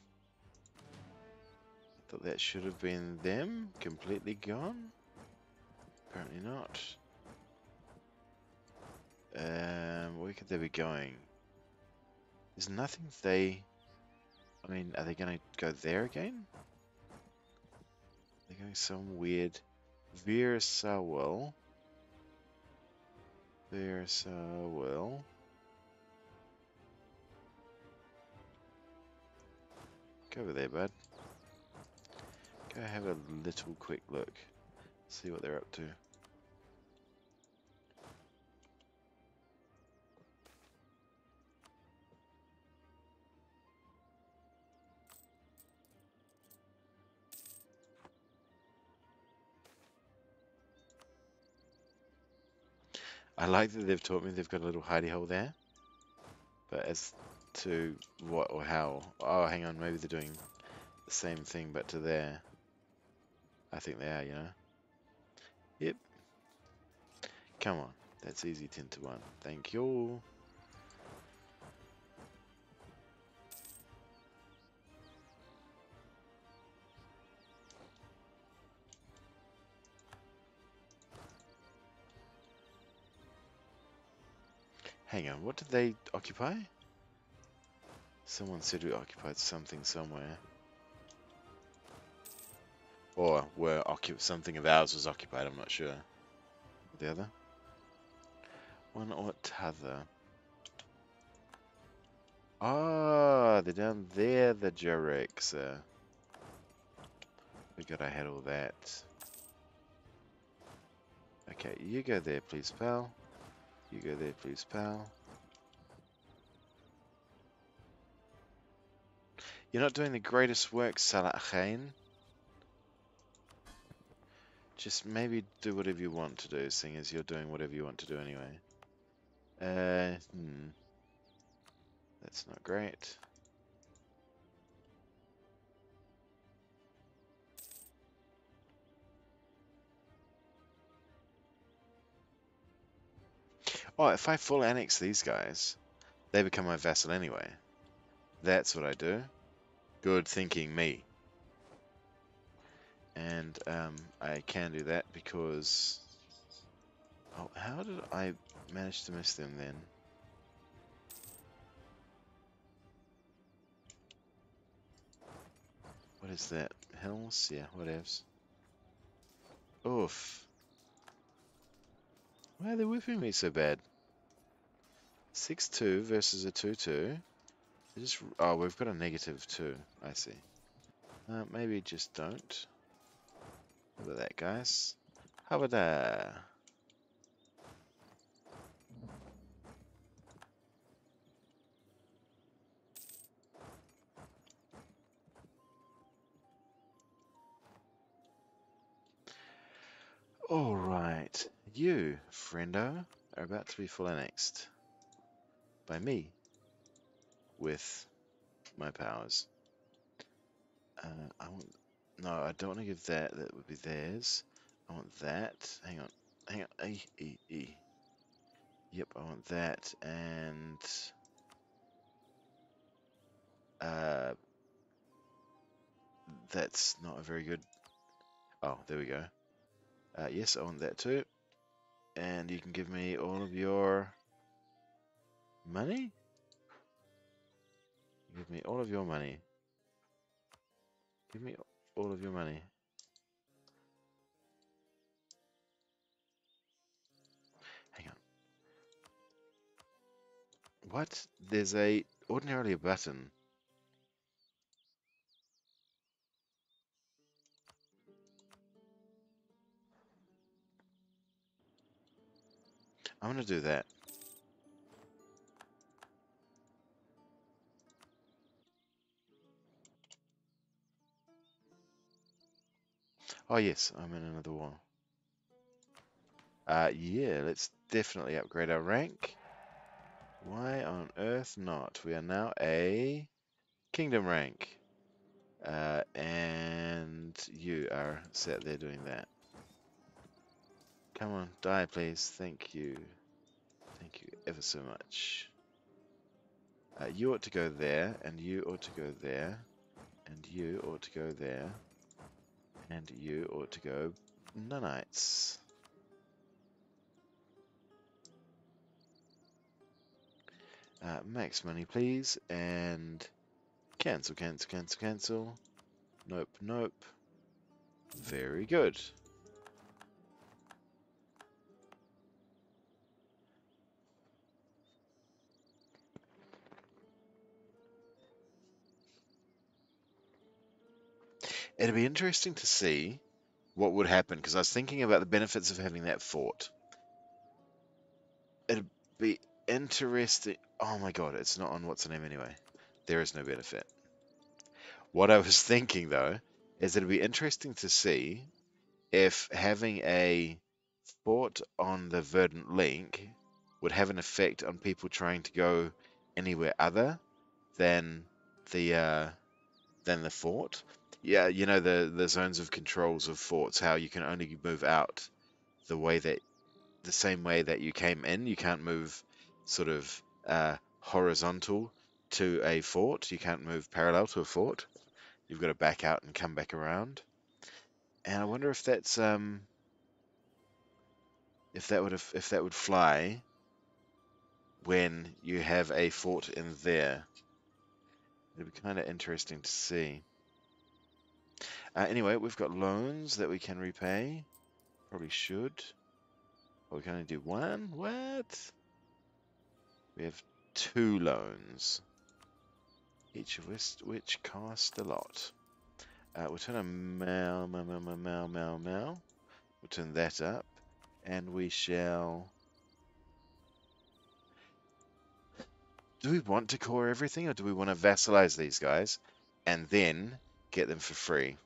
S1: I thought that should have been them, completely gone. Apparently not. Where could they be going? There's nothing they... I mean, are they going to go there again? They're going some weird... Veersawal. Veersawal. Go over there, bud. Go have a little quick look. See what they're up to. I like that they've taught me they've got a little hidey hole there. But as to what or how... Oh, hang on, maybe they're doing the same thing but to there. I think they are, you know? Yep. Come on. That's easy 10 to 1. Thank you. Hang on, what did they occupy? Someone said we occupied something somewhere. Or were something of ours was occupied, I'm not sure. The other? One or t'other. Ah, they're down there, the Jarex. Forgot I had all that. Okay, you go there, please, pal. You go there, please, pal. You're not doing the greatest work, Salla Ayeth. Just maybe do whatever you want to do, seeing as you're doing whatever you want to do anyway. That's not great. Oh, if I full annex these guys, they become my vassal anyway. That's what I do. Good thinking, me. And I can do that because... Oh, how did I manage to miss them then? What is that? Hills? Yeah, whatevs. Oof. Why are they whipping me so bad? 6-2 versus a 2-2. Just, oh, we've got a -2. I see. Maybe just don't. How about that, guys? How about that? Alright. You, friendo, are about to be full annexed by me with my powers. I want. No, I don't want to give that. That would be theirs. I want that. Hang on. Hang on. E. Yep, I want that. And. Uh, that's not a very good. Oh, there we go. Yes, I want that too. And you can give me all of your money? Give me all of your money. Give me all of your money. Hang on. What? There's ordinarily a button. I'm gonna do that. Oh yes, I'm in another war. Yeah, let's definitely upgrade our rank. Why on earth not? We are now a kingdom rank. And you are sat there doing that. Come on, die please. Thank you. Thank you ever so much. You ought to go there, and you ought to go there, and you ought to go there, and you ought to go nonites. Max money please, and cancel, cancel, cancel, cancel. Nope, nope. Very good. It'd be interesting to see what would happen, because I was thinking about the benefits of having that fort. It'd be interesting. Oh my god, it's not on what's the name anyway. There is no benefit. What I was thinking though is it'd be interesting to see if having a fort on the Verdant Link would have an effect on people trying to go anywhere other than the fort. Yeah, you know the zones of controls of forts, how you can only move out the same way that you came in. You can't move sort of horizontal to a fort. You can't move parallel to a fort. You've got to back out and come back around. And I wonder if that's if that would fly when you have a fort in there. It'd be kind of interesting to see. Anyway, we've got loans that we can repay. Probably should. Oh, we can only do one? What? We have 2 loans. Each of which cost a lot. We'll turn a We'll turn that up. And we shall... Do we want to core everything, or do we want to vassalize these guys and then get them for free?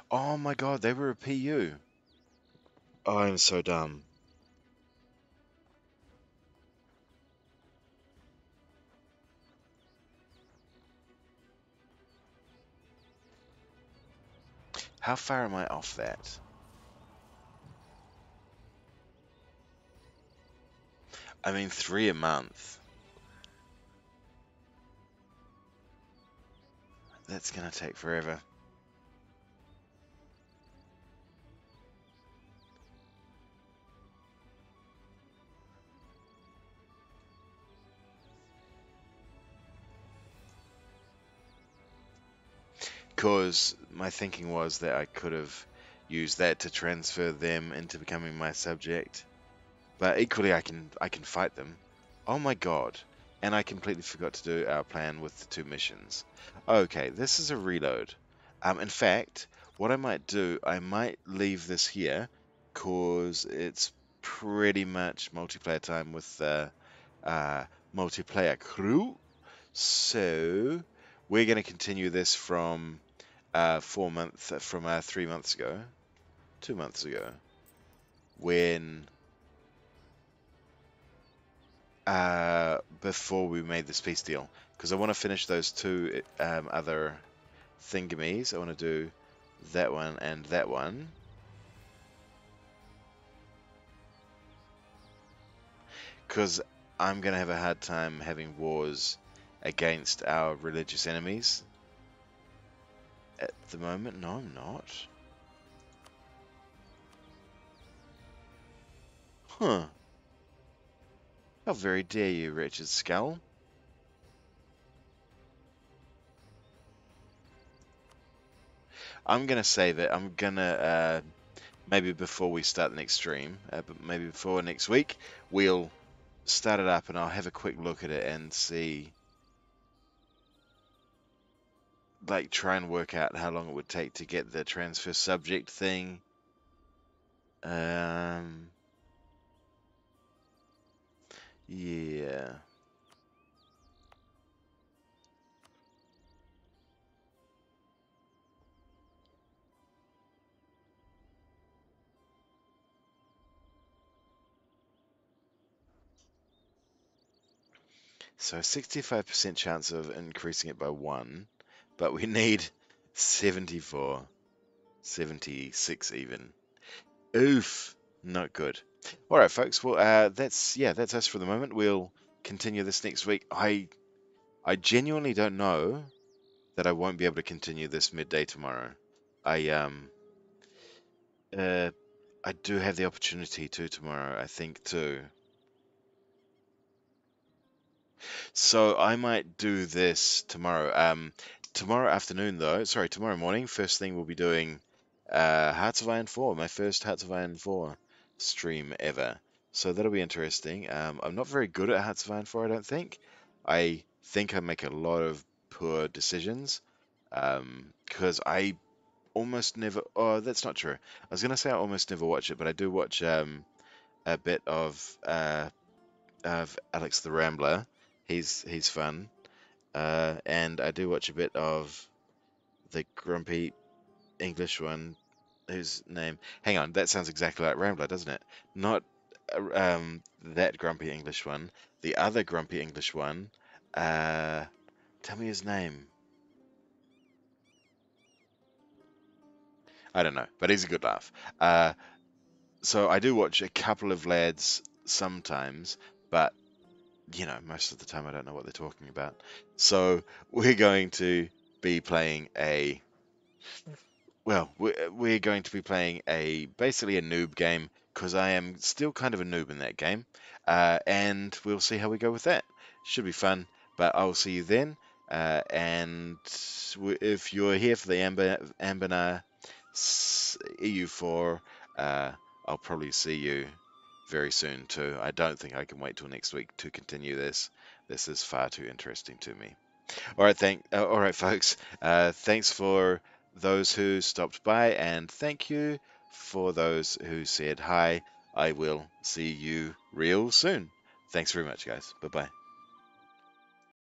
S1: Oh my god, they were a PU. Oh, I'm so dumb. How far am I off that? I mean, 3 a month. That's gonna take forever. Because my thinking was that I could have used that to transfer them into becoming my subject. But equally, I can fight them. Oh my god! And I completely forgot to do our plan with the 2 missions. Okay, this is a reload. In fact, what I might do, I might leave this here, cause it's pretty much multiplayer time with the multiplayer crew. So we're going to continue this from 3 months ago, 2 months ago, when before we made this peace deal, because I want to finish those two other thingamies. I want to do that one and that one. Because I'm going to have a hard time having wars against our religious enemies at the moment. No, I'm not. Huh. How very dare you, wretched skull. I'm going to save it. I'm going to, maybe before we start the next stream, but maybe before next week, we'll start it up and I'll have a quick look at it and see, like, try and work out how long it would take to get the transfer subject thing. Yeah. So 65% chance of increasing it by 1, but we need 74, 76 even. Oof, not good. All right, folks. Well, that's us for the moment. We'll continue this next week. I genuinely don't know that I won't be able to continue this midday tomorrow. I uh I do have the opportunity to tomorrow, I think too. So I might do this tomorrow. Tomorrow afternoon though, sorry, tomorrow morning, first thing we'll be doing Hearts of Iron 4, my first Hearts of Iron 4 stream ever. So that'll be interesting. I'm not very good at Hearts of Iron 4, I don't think. I think I make a lot of poor decisions. Because I almost never. Oh, that's not true. I was gonna say I almost never watch it, but I do watch a bit of Alex the Rambler. He's fun. And I do watch a bit of the grumpy English one, whose name. Hang on, that sounds exactly like Rambler, doesn't it? Not that grumpy English one. The other grumpy English one. Tell me his name. I don't know, but he's a good laugh. So I do watch a couple of lads sometimes, but most of the time I don't know what they're talking about. So we're going to be playing a well, we're going to be playing basically a noob game because I am still kind of a noob in that game, and we'll see how we go with that. Should be fun, but I'll see you then. And if you're here for the Ambana EU4, I'll probably see you very soon too. I don't think I can wait till next week to continue this. This is far too interesting to me. All right, folks. Thanks for those who stopped by, and thank you for those who said hi. I will see you real soon. Thanks very much, guys. Bye bye.